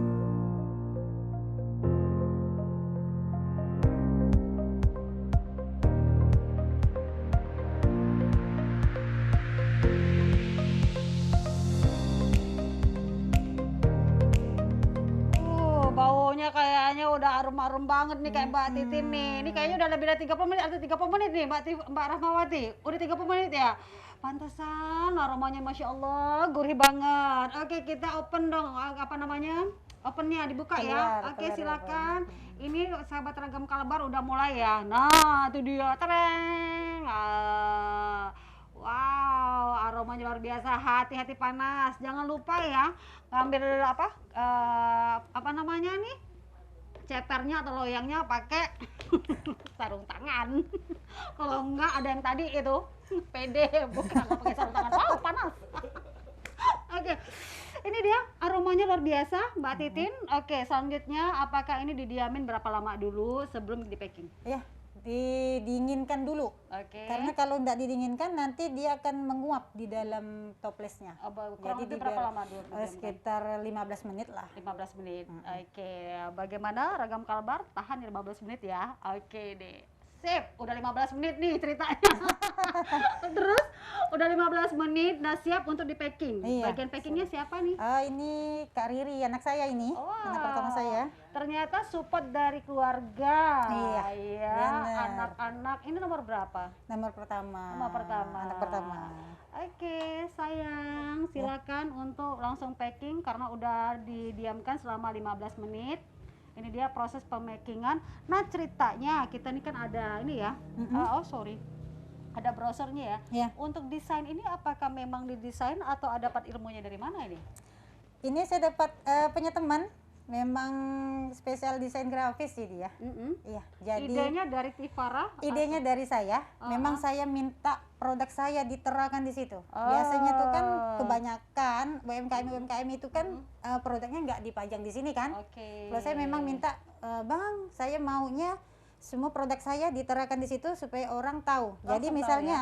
Speaker 1: Baunya kayaknya udah arum-arum banget nih kayak Mbak Titin nih. Ini kayaknya udah lebih dari 30 menit atau 30 menit nih Mbak Rahmawati. Udah 30 menit ya? Pantesan aromanya Masya Allah gurih banget. Oke, kita open dong, apa namanya? Opennya dibuka ya.
Speaker 2: Keluar,
Speaker 1: Oke,
Speaker 2: keluar
Speaker 1: silakan. Ini sahabat Ragam Kalbar udah mulai ya. Nah, itu dia. Tereng. Wow, aromanya luar biasa. Hati-hati panas. Jangan lupa ya ngambil apa namanya nih? Cepernya atau loyangnya pakai sarung tangan. Kalau enggak ada yang tadi itu pede, bukan nggak pakai sarung tangan. Wow, panas. Oke. Ini dia aromanya luar biasa, Mbak Titin. Oke, selanjutnya apakah ini didiamin berapa lama dulu sebelum di packing?
Speaker 2: Ya, didinginkan dulu.
Speaker 1: Oke.
Speaker 2: Karena kalau tidak didinginkan nanti dia akan menguap di dalam toplesnya.
Speaker 1: Kurang lebih berapa lama dulu?
Speaker 2: Sekitar 15 menit lah.
Speaker 1: 15 menit. Oke, bagaimana Ragam Kalbar? Tahan 15 menit ya. Oke deh. Sip, udah 15 menit nih ceritanya. Terus udah 15 menit, nah siap untuk di packing.
Speaker 2: Iya,
Speaker 1: Bagian packingnya siapa nih?
Speaker 2: Ini Kak Riri, anak saya ini, anak pertama saya.
Speaker 1: Ternyata support dari keluarga.
Speaker 2: Iya,
Speaker 1: ya,
Speaker 2: bener.
Speaker 1: anak-anak. Ini nomor berapa?
Speaker 2: Nomor pertama.
Speaker 1: Nomor pertama.
Speaker 2: Anak pertama.
Speaker 1: Oke, sayang, silakan untuk langsung packing karena udah didiamkan selama 15 menit. Ini dia proses pemakingan. Nah, ceritanya kita ini kan ada ini ya. Ada brosurnya ya.
Speaker 2: Iya.
Speaker 1: Untuk desain ini apakah memang didesain atau dapat ilmunya dari mana ini?
Speaker 2: Ini saya dapat punya teman, memang spesial desain grafis sih dia. Iya, jadi
Speaker 1: Idenya dari Tivara?
Speaker 2: idenya dari saya. Memang saya minta produk saya diterangkan di situ. Biasanya tuh kan kebanyakan UMKM itu kan produknya nggak dipajang di sini kan.
Speaker 1: Oke.
Speaker 2: Kalau saya memang minta, Bang, saya maunya semua produk saya diterangkan di situ supaya orang tahu. Jadi
Speaker 1: Langsung tahu
Speaker 2: misalnya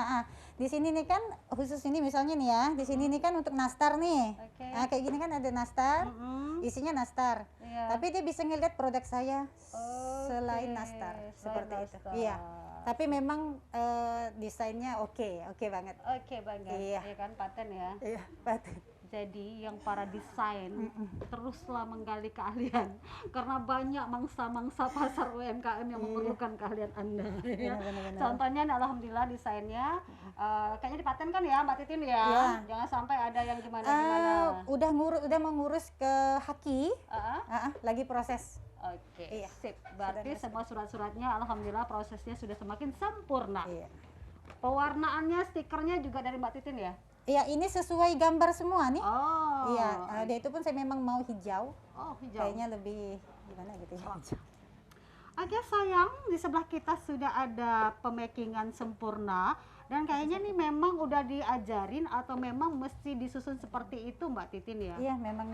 Speaker 2: di sini nih kan khusus ini misalnya nih ya, di sini nih kan untuk nastar nih.
Speaker 1: Oke.
Speaker 2: Kayak gini kan ada nastar, isinya nastar.
Speaker 1: Iya.
Speaker 2: Tapi dia bisa ngeliat produk saya
Speaker 1: Oke,
Speaker 2: selain nastar, seperti
Speaker 1: selain
Speaker 2: itu.
Speaker 1: nastar.
Speaker 2: Iya. Tapi memang desainnya oke banget.
Speaker 1: Oke banget,
Speaker 2: Iya.
Speaker 1: ya kan paten ya.
Speaker 2: Iya, paten.
Speaker 1: Jadi yang para desain teruslah menggali keahlian karena banyak mangsa-mangsa pasar UMKM yang memerlukan keahlian Anda. Ya.
Speaker 2: Benar-benar.
Speaker 1: Contohnya nih, alhamdulillah desainnya kayaknya dipatenkan ya Mbak Titin ya.
Speaker 2: Iya.
Speaker 1: Jangan sampai ada yang gimana-gimana.
Speaker 2: Udah mengurus ke Haki, lagi proses.
Speaker 1: Oke,
Speaker 2: Iya.
Speaker 1: sip. Berarti
Speaker 2: Sudah
Speaker 1: semua surat-suratnya alhamdulillah prosesnya sudah semakin sempurna.
Speaker 2: Iya.
Speaker 1: Pewarnaannya, stikernya juga dari Mbak Titin ya?
Speaker 2: Iya, ini sesuai gambar semua nih.
Speaker 1: Oh.
Speaker 2: Iya, dia itu pun saya memang mau hijau.
Speaker 1: Oh, hijau.
Speaker 2: Kayaknya lebih gimana gitu ya. Hijau.
Speaker 1: Agak sayang di sebelah kita sudah ada pemakingan sempurna dan kayaknya nih memang udah diajarin atau memang mesti disusun seperti itu Mbak Titin ya?
Speaker 2: Iya, memang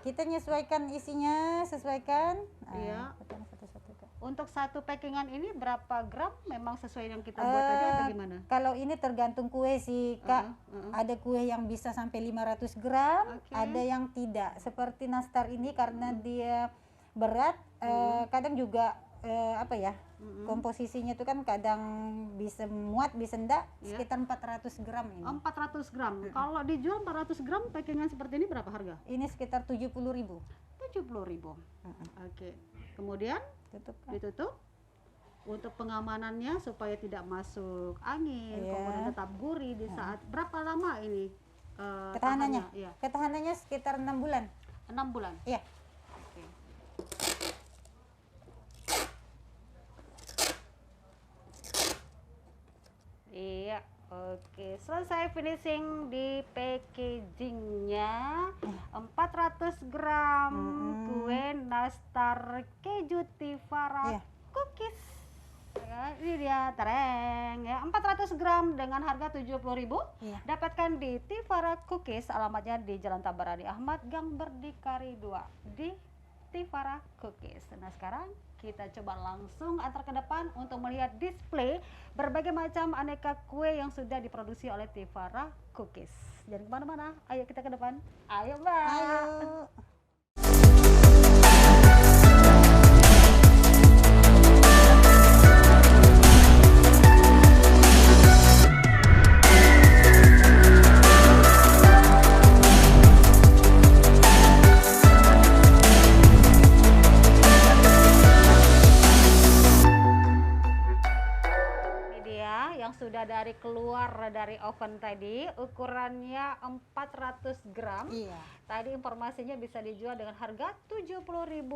Speaker 2: kita menyesuaikan isinya, sesuaikan.
Speaker 1: Iya.
Speaker 2: Potong satu-satu, Kak.
Speaker 1: Untuk satu packingan ini berapa gram? Memang sesuai yang kita buat tadi atau gimana?
Speaker 2: Kalau ini tergantung kue sih, Kak. Ada kue yang bisa sampai 500 gram,
Speaker 1: Oke.
Speaker 2: ada yang tidak. Seperti nastar ini karena dia berat, kadang juga komposisinya itu kan kadang bisa muat, bisa enggak,
Speaker 1: Iya.
Speaker 2: sekitar 400 gram ini.
Speaker 1: 400 gram. Kalau dijual 400 gram packingan seperti ini berapa harga?
Speaker 2: Ini sekitar 70.000.
Speaker 1: 70.000. Oke. Kemudian
Speaker 2: Tutup, Kak.
Speaker 1: ditutup untuk pengamanannya supaya tidak masuk angin,
Speaker 2: Iya.
Speaker 1: kemudian tetap gurih di saat berapa lama ini
Speaker 2: Ketahanannya,
Speaker 1: tahannya? Iya.
Speaker 2: ketahanannya sekitar 6 bulan.
Speaker 1: 6 bulan.
Speaker 2: Iya.
Speaker 1: Oke. Iya, oke. Selesai finishing di packagingnya. 400 gram kue nastar keju Tivara
Speaker 2: Iya.
Speaker 1: cookies. Ya, ini dia, tereng ya. 400 gram dengan harga 70.000.
Speaker 2: Iya.
Speaker 1: Dapatkan di Tivara Cookies, alamatnya di Jalan Tabarani Ahmad, Gang Berdikari 2 di Tivara Cookies. Nah, sekarang kita coba langsung antar ke depan untuk melihat display berbagai macam aneka kue yang sudah diproduksi oleh Tivara Cookies. Jangan kemana-mana, ayo kita ke depan. Ayo Mbak.
Speaker 2: Ayo.
Speaker 1: Ini dia yang sudah keluar dari oven tadi, ukurannya 400 gram.
Speaker 2: Iya.
Speaker 1: Tadi informasinya bisa dijual dengan harga Rp70.000.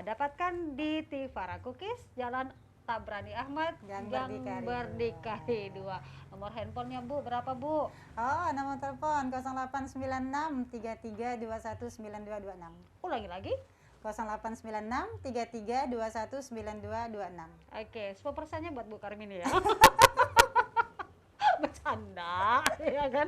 Speaker 1: Dapatkan di Tivara Cookies, Jalan Tabrani Ahmad,
Speaker 2: Gang
Speaker 1: Gang
Speaker 2: Berdikari
Speaker 1: Berdikari 2. Nomor handphonenya Bu, berapa Bu?
Speaker 2: Oh, nomor telepon 0896 33219226.
Speaker 1: Ulangi lagi.
Speaker 2: 0896 33219226.
Speaker 1: Oke, 10%-nya buat Bu Karmini ya. Bercanda, ya kan?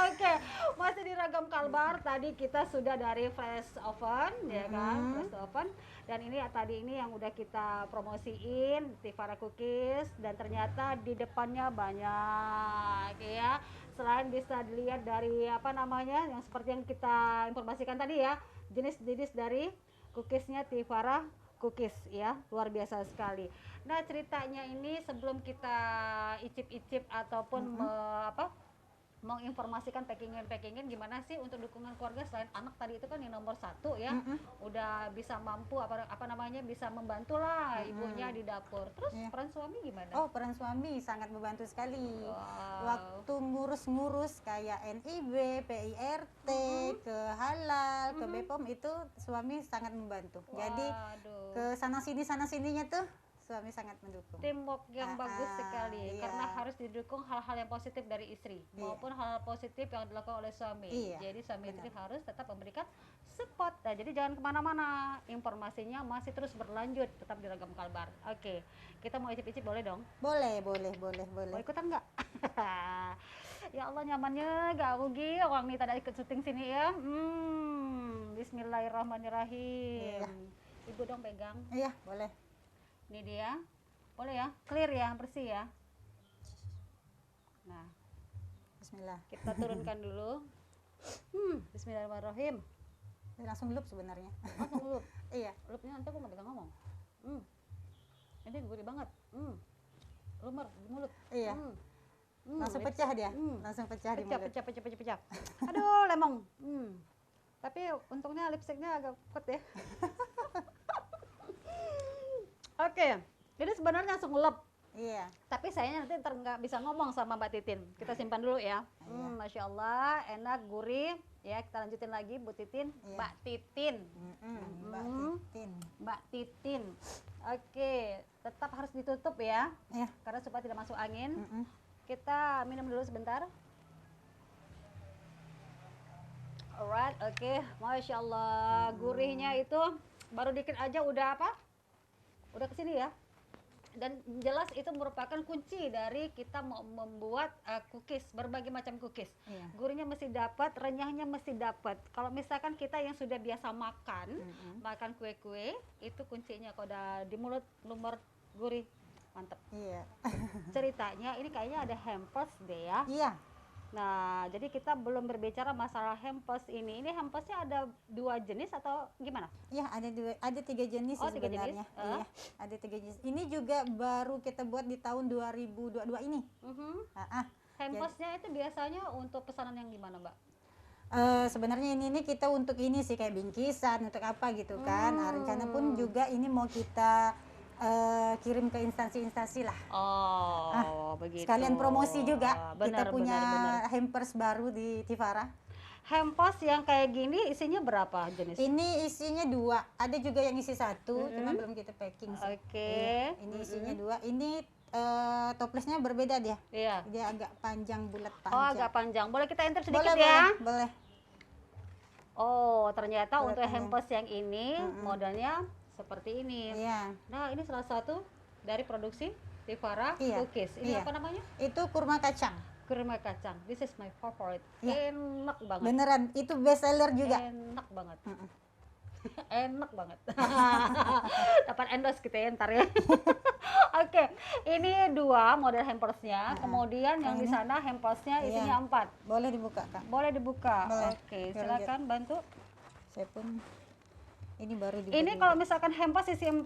Speaker 1: Oke, masih di Ragam Kalbar. Tadi kita sudah dari fresh oven, ya kan? Fresh oven. Dan ini tadi ini yang udah kita promosiin, Tivara Cookies. Dan ternyata di depannya banyak, ya. Selain bisa dilihat dari apa namanya, yang seperti yang kita informasikan tadi ya, jenis-jenis dari cookiesnya Tivara Cookies ya, luar biasa sekali. Nah, ceritanya ini sebelum kita icip-icip ataupun menginformasikan packingan gimana sih untuk dukungan keluarga selain anak tadi itu kan yang nomor 1 ya, udah bisa mampu apa namanya bisa membantu lah ibunya di dapur. Terus
Speaker 2: Iya.
Speaker 1: peran suami gimana?
Speaker 2: Oh, peran suami sangat membantu sekali.
Speaker 1: Wow.
Speaker 2: Waktu ngurus-ngurus kayak NIB, PIRT, ke Halal, ke BPOM itu suami sangat membantu. Jadi
Speaker 1: Waduh.
Speaker 2: ke sana sininya tuh suami sangat mendukung.
Speaker 1: Teamwork yang bagus sekali
Speaker 2: iya.
Speaker 1: karena harus didukung hal-hal yang positif dari istri maupun hal positif yang dilakukan oleh suami.
Speaker 2: Iya,
Speaker 1: Jadi suami
Speaker 2: benar.
Speaker 1: istri harus tetap memberikan support. Nah, jadi jangan kemana-mana, informasinya masih terus berlanjut tetap di Ragam Kalbar. Oke, kita mau icip-icip boleh dong?
Speaker 2: Boleh.
Speaker 1: Mau ikutan nggak? Ya Allah, nyamannya gak rugi orang nih tadi ikut syuting sini ya. Bismillahirrahmanirrahim.
Speaker 2: Iya.
Speaker 1: Ibu dong pegang.
Speaker 2: Iya, boleh.
Speaker 1: Ini dia, boleh ya, clear ya, bersih ya. Nah,
Speaker 2: Bismillah.
Speaker 1: kita turunkan dulu. Bismillahirrahmanirrahim.
Speaker 2: Langsung lup sebenarnya.
Speaker 1: Langsung lup.
Speaker 2: Iya.
Speaker 1: Lupnya nanti aku nggak bisa ngomong. Ini gurih banget. lumer di mulut.
Speaker 2: Iya. Langsung
Speaker 1: lips.
Speaker 2: pecah dia. Langsung pecah di mulut.
Speaker 1: Pecah. Aduh, lemong. Tapi untungnya lipstiknya agak kuat ya. Oke, jadi sebenarnya langsung ngelep.
Speaker 2: Iya.
Speaker 1: Tapi sayangnya nanti ntar nggak bisa ngomong sama Mbak Titin. Kita simpan dulu ya. Masya Allah, enak, gurih. Ya, kita lanjutin lagi Bu Titin.
Speaker 2: Iya.
Speaker 1: Mbak Titin.
Speaker 2: Mbak Titin.
Speaker 1: Mbak Titin. Oke, tetap harus ditutup ya.
Speaker 2: Iya.
Speaker 1: Karena supaya tidak masuk angin. Kita minum dulu sebentar. Alright, oke. Masya Allah, gurihnya itu baru dikit aja udah apa? Udah kesini ya. Dan jelas itu merupakan kunci dari kita mau membuat cookies, berbagai macam cookies.
Speaker 2: Iya.
Speaker 1: Gurihnya mesti dapat, renyahnya mesti dapat. Kalau misalkan kita yang sudah biasa makan kue-kue, itu kuncinya kalau udah di mulut lumer gurih, mantep.
Speaker 2: Iya.
Speaker 1: Ceritanya ini kayaknya ada hampers deh ya.
Speaker 2: Iya.
Speaker 1: Nah, jadi kita belum berbicara masalah hampers ini. Ini hampersnya ada 2 jenis atau gimana?
Speaker 2: Iya, ada 3 jenis
Speaker 1: Oh,
Speaker 2: sih
Speaker 1: 3 jenis?
Speaker 2: sebenarnya. Iya, ada 3 jenis. Ini juga baru kita buat di tahun 2022 ini.
Speaker 1: Hampersnya itu biasanya untuk pesanan yang gimana, Mbak?
Speaker 2: Sebenarnya ini kita untuk ini sih kayak bingkisan untuk apa gitu kan. Nah, rencana pun juga ini mau kita kirim ke instansi-instansi lah.
Speaker 1: Oh, begitu.
Speaker 2: Sekalian promosi juga.
Speaker 1: Benar,
Speaker 2: kita punya
Speaker 1: benar.
Speaker 2: hampers baru di Tivara.
Speaker 1: Hampers yang kayak gini isinya berapa jenis?
Speaker 2: Ini isinya 2. Ada juga yang isi 1, cuma belum kita packing sih.
Speaker 1: Oke.
Speaker 2: Iya, ini isinya 2. Ini toplesnya berbeda dia.
Speaker 1: Iya.
Speaker 2: Dia agak panjang, bulat panjang.
Speaker 1: Oh, agak panjang. Boleh kita enter sedikit
Speaker 2: Boleh,
Speaker 1: ya?
Speaker 2: boleh.
Speaker 1: Oh, ternyata
Speaker 2: Boleh
Speaker 1: untuk
Speaker 2: panjang.
Speaker 1: hampers yang ini modelnya seperti ini.
Speaker 2: Iya.
Speaker 1: Nah, ini salah satu dari produksi Tivara
Speaker 2: Iya,
Speaker 1: Cookies. Ini
Speaker 2: iya.
Speaker 1: apa namanya?
Speaker 2: Itu kurma kacang.
Speaker 1: Kurma kacang. This is my favorite.
Speaker 2: Iya.
Speaker 1: Enak banget.
Speaker 2: Beneran, itu best seller juga.
Speaker 1: Enak banget. Enak banget. Dapat endorse kita ya ntar ya. Oke, ini 2 model hampersnya. Kemudian yang di sana hampersnya
Speaker 2: Iya.
Speaker 1: isinya 4.
Speaker 2: Boleh dibuka, Kak.
Speaker 1: Boleh dibuka.
Speaker 2: Boleh.
Speaker 1: Oke,
Speaker 2: Biar
Speaker 1: silakan bantu.
Speaker 2: Saya pun ini baru dibuka.
Speaker 1: Ini kalau misalkan hampers isi 4,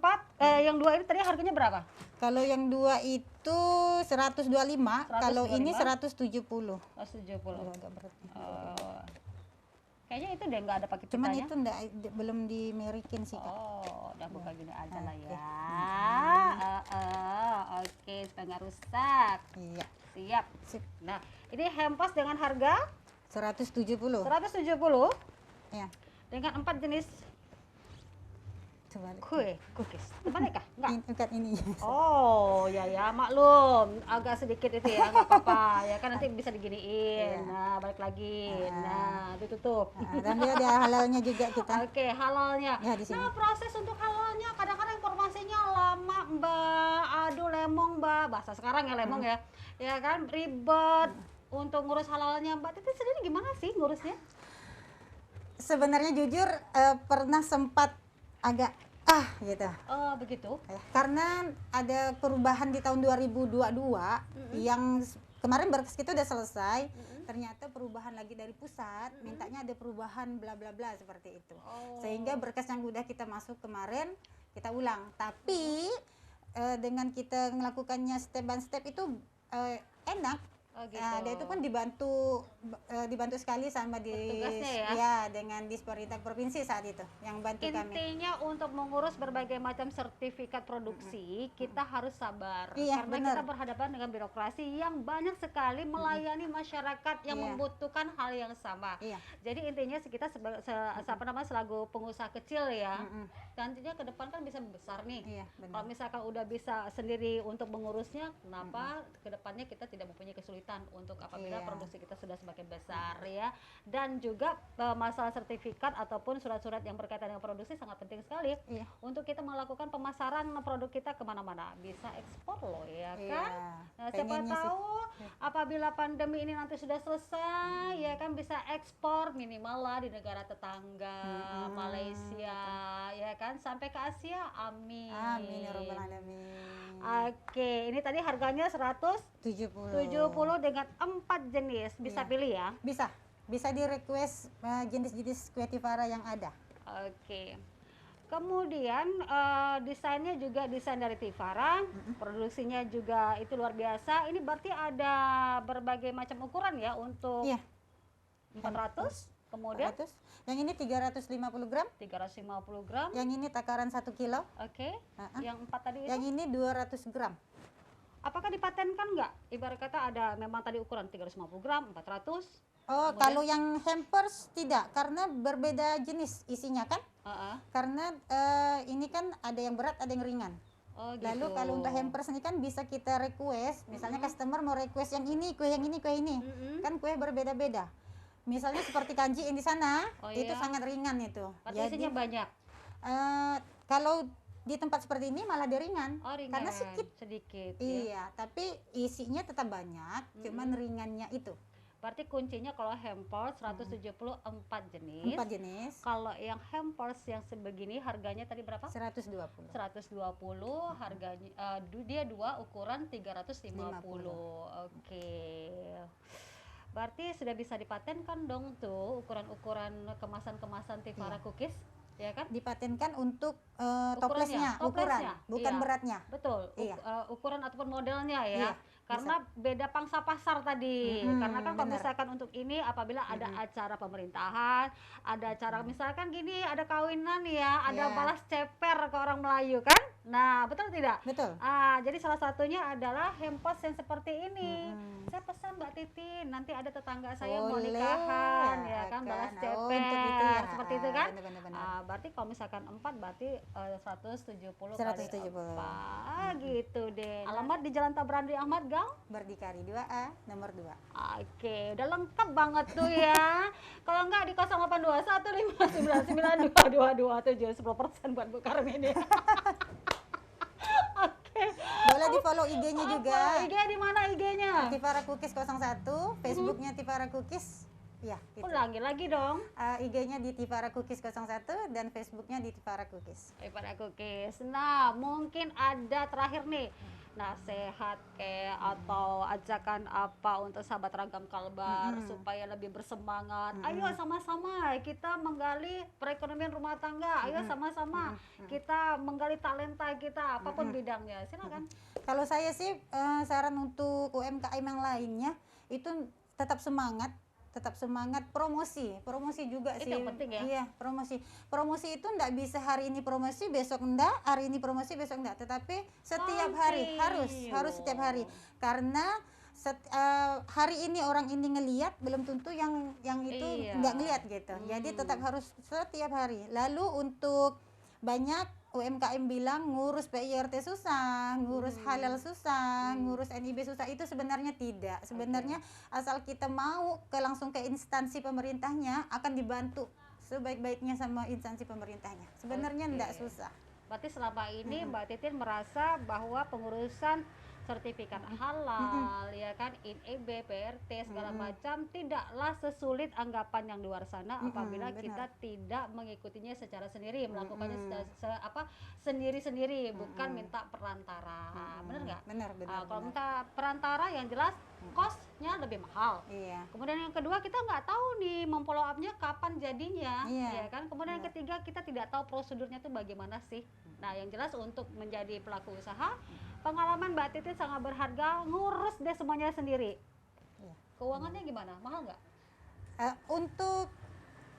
Speaker 1: yang 2 ini tadi harganya berapa?
Speaker 2: Kalau yang 2 itu 125, kalau ini
Speaker 1: 125.
Speaker 2: 170.
Speaker 1: 170.
Speaker 2: Agak berat.
Speaker 1: Kayaknya itu deh nggak ada pakai
Speaker 2: Cuman
Speaker 1: pitanya.
Speaker 2: itu belum dimerikin sih, Kak.
Speaker 1: Oh, udah buka gini aja lah
Speaker 2: Oke.
Speaker 1: ya. Oke, supaya nggak rusak.
Speaker 2: Iya.
Speaker 1: Siap.
Speaker 2: Sip.
Speaker 1: Nah, ini hampers dengan harga
Speaker 2: 170.
Speaker 1: 170
Speaker 2: Ya.
Speaker 1: dengan 4 jenis
Speaker 2: Coba.
Speaker 1: cookies. Temannya kah? Enggak.
Speaker 2: Ini, bukan ini.
Speaker 1: Oh, ya maklum, agak sedikit itu ya, nggak apa-apa. Ya kan nanti bisa diginiin.
Speaker 2: Iya.
Speaker 1: Nah, balik lagi. Nah, ditutup.
Speaker 2: Dan dia ada halalnya juga kita.
Speaker 1: Oke, halalnya.
Speaker 2: Ya, di sini.
Speaker 1: Nah, proses untuk halalnya kadang-kadang informasinya lama, Mbak. Aduh, lemong, Mbak. Bahasa sekarang ya lemong ya. Ya kan, ribet untuk ngurus halalnya. Mbak Titi sendiri gimana sih ngurusnya?
Speaker 2: Sebenarnya jujur pernah sempat agak gitu.
Speaker 1: Oh, begitu.
Speaker 2: Karena ada perubahan di tahun 2022 yang kemarin berkas kita udah selesai. Ternyata perubahan lagi dari pusat, mintanya ada perubahan bla bla bla seperti itu. Sehingga berkas yang udah kita masuk kemarin kita ulang. Tapi dengan kita melakukannya step by step itu enak.
Speaker 1: Oh, gitu.
Speaker 2: Nah, dia itu pun dibantu sekali sama
Speaker 1: Petugasnya ya?
Speaker 2: ya dengan Disperindak Provinsi saat itu yang bantu kami.
Speaker 1: Intinya untuk mengurus berbagai macam sertifikat produksi, kita harus sabar.
Speaker 2: Iya,
Speaker 1: Karena
Speaker 2: benar.
Speaker 1: kita berhadapan dengan birokrasi yang banyak sekali melayani masyarakat yang
Speaker 2: Iya.
Speaker 1: membutuhkan hal yang sama.
Speaker 2: Iya.
Speaker 1: Jadi intinya kita selaku pengusaha kecil ya, nantinya ke depan kan bisa besar nih.
Speaker 2: Iya, benar.
Speaker 1: Kalau misalkan udah bisa sendiri untuk mengurusnya, kenapa ke depannya kita tidak mempunyai kesulitan untuk apabila
Speaker 2: Iya.
Speaker 1: produksi kita sudah semakin besar ya. Dan juga masalah sertifikat ataupun surat-surat yang berkaitan dengan produksi sangat penting sekali
Speaker 2: Iya.
Speaker 1: untuk kita melakukan pemasaran produk kita kemana-mana. Bisa ekspor loh ya
Speaker 2: Iya,
Speaker 1: kan. Nah, siapa
Speaker 2: pengennya sih.
Speaker 1: tahu apabila pandemi ini nanti sudah selesai ya kan bisa ekspor minimal lah di negara tetangga, Malaysia ya kan sampai ke Asia. Amin.
Speaker 2: Amin ya rabbal alamin.
Speaker 1: Oke, ini tadi harganya 170 dengan 4 jenis. Bisa
Speaker 2: Iya.
Speaker 1: pilih ya.
Speaker 2: Bisa di request jenis-jenis kue Tivara yang ada.
Speaker 1: Oke. Kemudian desainnya juga desain dari Tivara, produksinya juga itu luar biasa. Ini berarti ada berbagai macam ukuran ya untuk
Speaker 2: Iya,
Speaker 1: 400, kemudian
Speaker 2: 400. Yang ini 350 gram,
Speaker 1: 350 gram.
Speaker 2: yang ini takaran 1 kilo,
Speaker 1: Oke.
Speaker 2: Ha-ha.
Speaker 1: Yang 4 tadi itu
Speaker 2: yang ini 200 gram.
Speaker 1: apakah dipatenkan nggak? Ibarat kata ada memang tadi ukuran 350 gram, 400.
Speaker 2: Oh,
Speaker 1: Kemudian?
Speaker 2: kalau yang hampers tidak, karena berbeda jenis isinya kan?
Speaker 1: Heeh.
Speaker 2: Karena ini kan ada yang berat, ada yang ringan.
Speaker 1: Oh,
Speaker 2: Lalu
Speaker 1: gitu.
Speaker 2: kalau untuk hampers ini kan bisa kita request, misalnya customer mau request yang ini, kue yang ini, kue ini.
Speaker 1: Mm-mm.
Speaker 2: Kan kue berbeda-beda. Misalnya seperti kanji yang di sana,
Speaker 1: Oh,
Speaker 2: itu
Speaker 1: iya?
Speaker 2: sangat ringan itu.
Speaker 1: Berarti isinya banyak.
Speaker 2: Kalau di tempat seperti ini malah dia ringan.
Speaker 1: Oh, ringan.
Speaker 2: Karena
Speaker 1: sedikit ya.
Speaker 2: Iya, tapi isinya tetap banyak, cuman ringannya itu.
Speaker 1: Berarti kuncinya kalau hampers 174 jenis.
Speaker 2: 4 jenis,
Speaker 1: Kalau yang hampers yang sebegini harganya tadi berapa?
Speaker 2: 120.
Speaker 1: 120, harganya dia 2 ukuran 350. Oke. Berarti sudah bisa dipatenkan dong tuh ukuran-ukuran kemasan-kemasan Tivara Cookies, ya kan?
Speaker 2: Dipatenkan untuk
Speaker 1: Ukurannya,
Speaker 2: toplesnya, ukuran,
Speaker 1: toplesnya,
Speaker 2: bukan
Speaker 1: iya.
Speaker 2: beratnya.
Speaker 1: Betul.
Speaker 2: Iya.
Speaker 1: Ukuran ataupun modelnya ya.
Speaker 2: Iya,
Speaker 1: Karena beda pangsa pasar tadi. Karena kan kalau
Speaker 2: benar.
Speaker 1: misalkan untuk ini apabila ada acara pemerintahan, ada acara misalkan gini, ada kawinan ya, ada
Speaker 2: Iya.
Speaker 1: balas ceper ke orang Melayu kan? Nah, betul tidak?
Speaker 2: Betul.
Speaker 1: Jadi salah satunya adalah hampers yang seperti ini. Saya pesan Mbak Titin, nanti ada tetangga saya mau
Speaker 2: Boleh,
Speaker 1: nikahan ya kan, balas
Speaker 2: Oh,
Speaker 1: ceper.
Speaker 2: untuk itu ya.
Speaker 1: Seperti itu kan?
Speaker 2: Benar-benar.
Speaker 1: Berarti kalau misalkan 4 berarti 170
Speaker 2: 170.
Speaker 1: kali 4 gitu deh. Alamat di Jalan Tabrani Ahmad Gang.
Speaker 2: Berdikari 2A, nomor 2.
Speaker 1: Oke, udah lengkap banget tuh ya. Kalau enggak di 0821599222 10% buat Bu Karmini. Oke.
Speaker 2: Boleh di follow IG-nya juga.
Speaker 1: IG di mana IG-nya?
Speaker 2: Tivara Cookies 01, Facebooknya Tivara Cookies. Ya, gitu.
Speaker 1: Ulangi lagi dong.
Speaker 2: IG-nya di Tivara Cookies 01 dan Facebooknya di Tivara Cookies.
Speaker 1: Daripada cookies. Nah, mungkin ada terakhir nih nasihat kayak atau ajakan apa untuk sahabat Ragam Kalbar supaya lebih bersemangat. Ayo sama-sama kita menggali perekonomian rumah tangga. Ayo sama-sama kita menggali talenta kita apapun bidangnya. Silakan.
Speaker 2: Kalau saya sih saran untuk UMKM yang lainnya itu tetap semangat promosi juga
Speaker 1: Itu
Speaker 2: sih.
Speaker 1: yang penting ya.
Speaker 2: Iya, promosi itu enggak bisa hari ini promosi besok enggak, hari ini promosi besok enggak, tetapi setiap hari harus setiap hari, karena hari ini orang ini ngelihat belum tentu yang itu
Speaker 1: Iya.
Speaker 2: enggak ngelihat gitu. Jadi tetap harus setiap hari. Lalu untuk banyak UMKM bilang ngurus PIRT susah, ngurus halal susah, ngurus NIB susah. Itu sebenarnya tidak. Sebenarnya asal kita mau langsung ke instansi pemerintahnya akan dibantu sebaik-baiknya sama instansi pemerintahnya. Sebenarnya enggak susah.
Speaker 1: Berarti selama ini Mbak Titin merasa bahwa pengurusan sertifikat halal ya kan, INEB, PRT segala macam tidaklah sesulit anggapan yang di luar sana apabila
Speaker 2: benar.
Speaker 1: kita tidak mengikutinya secara sendiri, melakukannya sendiri-sendiri, bukan minta perantara. Benar nggak?
Speaker 2: Benar.
Speaker 1: Kalau minta perantara yang jelas cost-nya lebih mahal.
Speaker 2: Iya.
Speaker 1: Kemudian yang kedua kita nggak tahu nih memfollow up-nya kapan jadinya,
Speaker 2: Iya.
Speaker 1: ya kan. Kemudian yang ketiga kita tidak tahu prosedurnya tuh bagaimana sih. Nah yang jelas untuk menjadi pelaku usaha, pengalaman Mbak Titin sangat berharga, ngurus deh semuanya sendiri.
Speaker 2: Iya.
Speaker 1: Keuangannya gimana? Mahal nggak?
Speaker 2: Untuk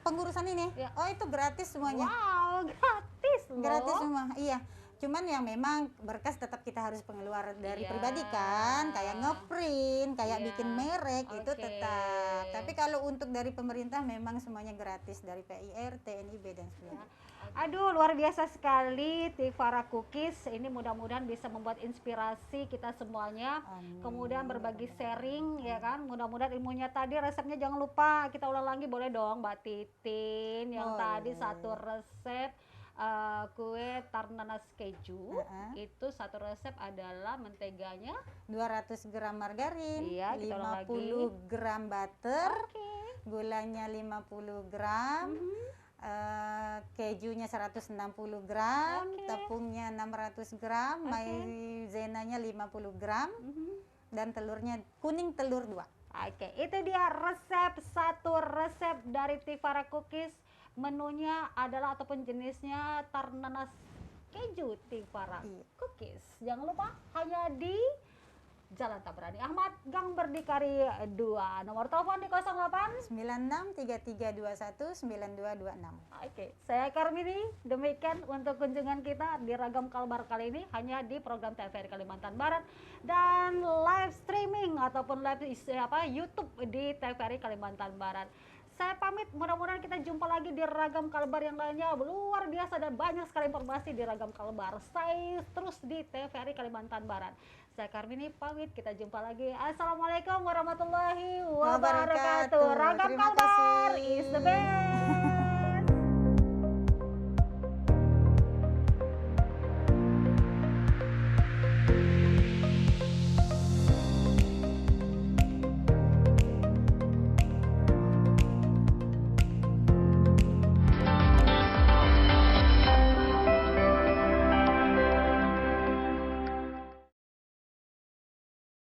Speaker 2: pengurusan ini,
Speaker 1: Ya.
Speaker 2: oh itu gratis semuanya.
Speaker 1: Wow, gratis loh.
Speaker 2: Gratis semua, iya. Cuman yang memang berkas tetap kita harus pengeluaran dari
Speaker 1: Iya.
Speaker 2: pribadi kan, kayak ngeprint, kayak
Speaker 1: Iya.
Speaker 2: bikin merek itu
Speaker 1: Oke.
Speaker 2: tetap. Tapi kalau untuk dari pemerintah memang semuanya gratis dari PIRT, NIB dan sebagainya.
Speaker 1: Aduh, luar biasa sekali Tivara Cookies. Ini mudah-mudahan bisa membuat inspirasi kita semuanya.
Speaker 2: Amin.
Speaker 1: Kemudian berbagi sharing ya kan. Mudah-mudahan ilmunya tadi, resepnya jangan lupa kita ulang lagi, boleh dong Mbak Titin. Yang
Speaker 2: Boleh.
Speaker 1: tadi satu resep kue tart nanas keju. Itu satu resep adalah menteganya
Speaker 2: 200 gram margarin,
Speaker 1: Iya, kita ulang
Speaker 2: 50 gram butter,
Speaker 1: oke.
Speaker 2: gulanya 50 gram, kejunya 160 gram,
Speaker 1: Oke.
Speaker 2: tepungnya 600 gram, maizenanya 50 gram, dan telurnya kuning telur 2.
Speaker 1: Oke, itu dia satu resep dari Tivara Cookies. Menunya adalah ataupun jenisnya tarnanas keju Tivara
Speaker 2: Iya.
Speaker 1: Cookies. Jangan lupa hanya di Jalan Tabrani Ahmad, Gang Berdikari 2. Nomor telepon di 08.
Speaker 2: 9633219226.
Speaker 1: Oke, saya Karmini. Demikian untuk kunjungan kita di Ragam Kalbar kali ini hanya di program TVRI Kalimantan Barat dan live streaming ataupun live YouTube di TVRI Kalimantan Barat. Saya pamit, mudah-mudahan kita jumpa lagi di Ragam Kalbar yang lainnya. Luar biasa dan banyak sekali informasi di Ragam Kalbar. Stay terus di TVRI Kalimantan Barat. Saya Karmini pamit, kita jumpa lagi. Assalamualaikum warahmatullahi wabarakatuh. Ragam
Speaker 2: Terima
Speaker 1: Kalbar
Speaker 2: kasih.
Speaker 1: is the best.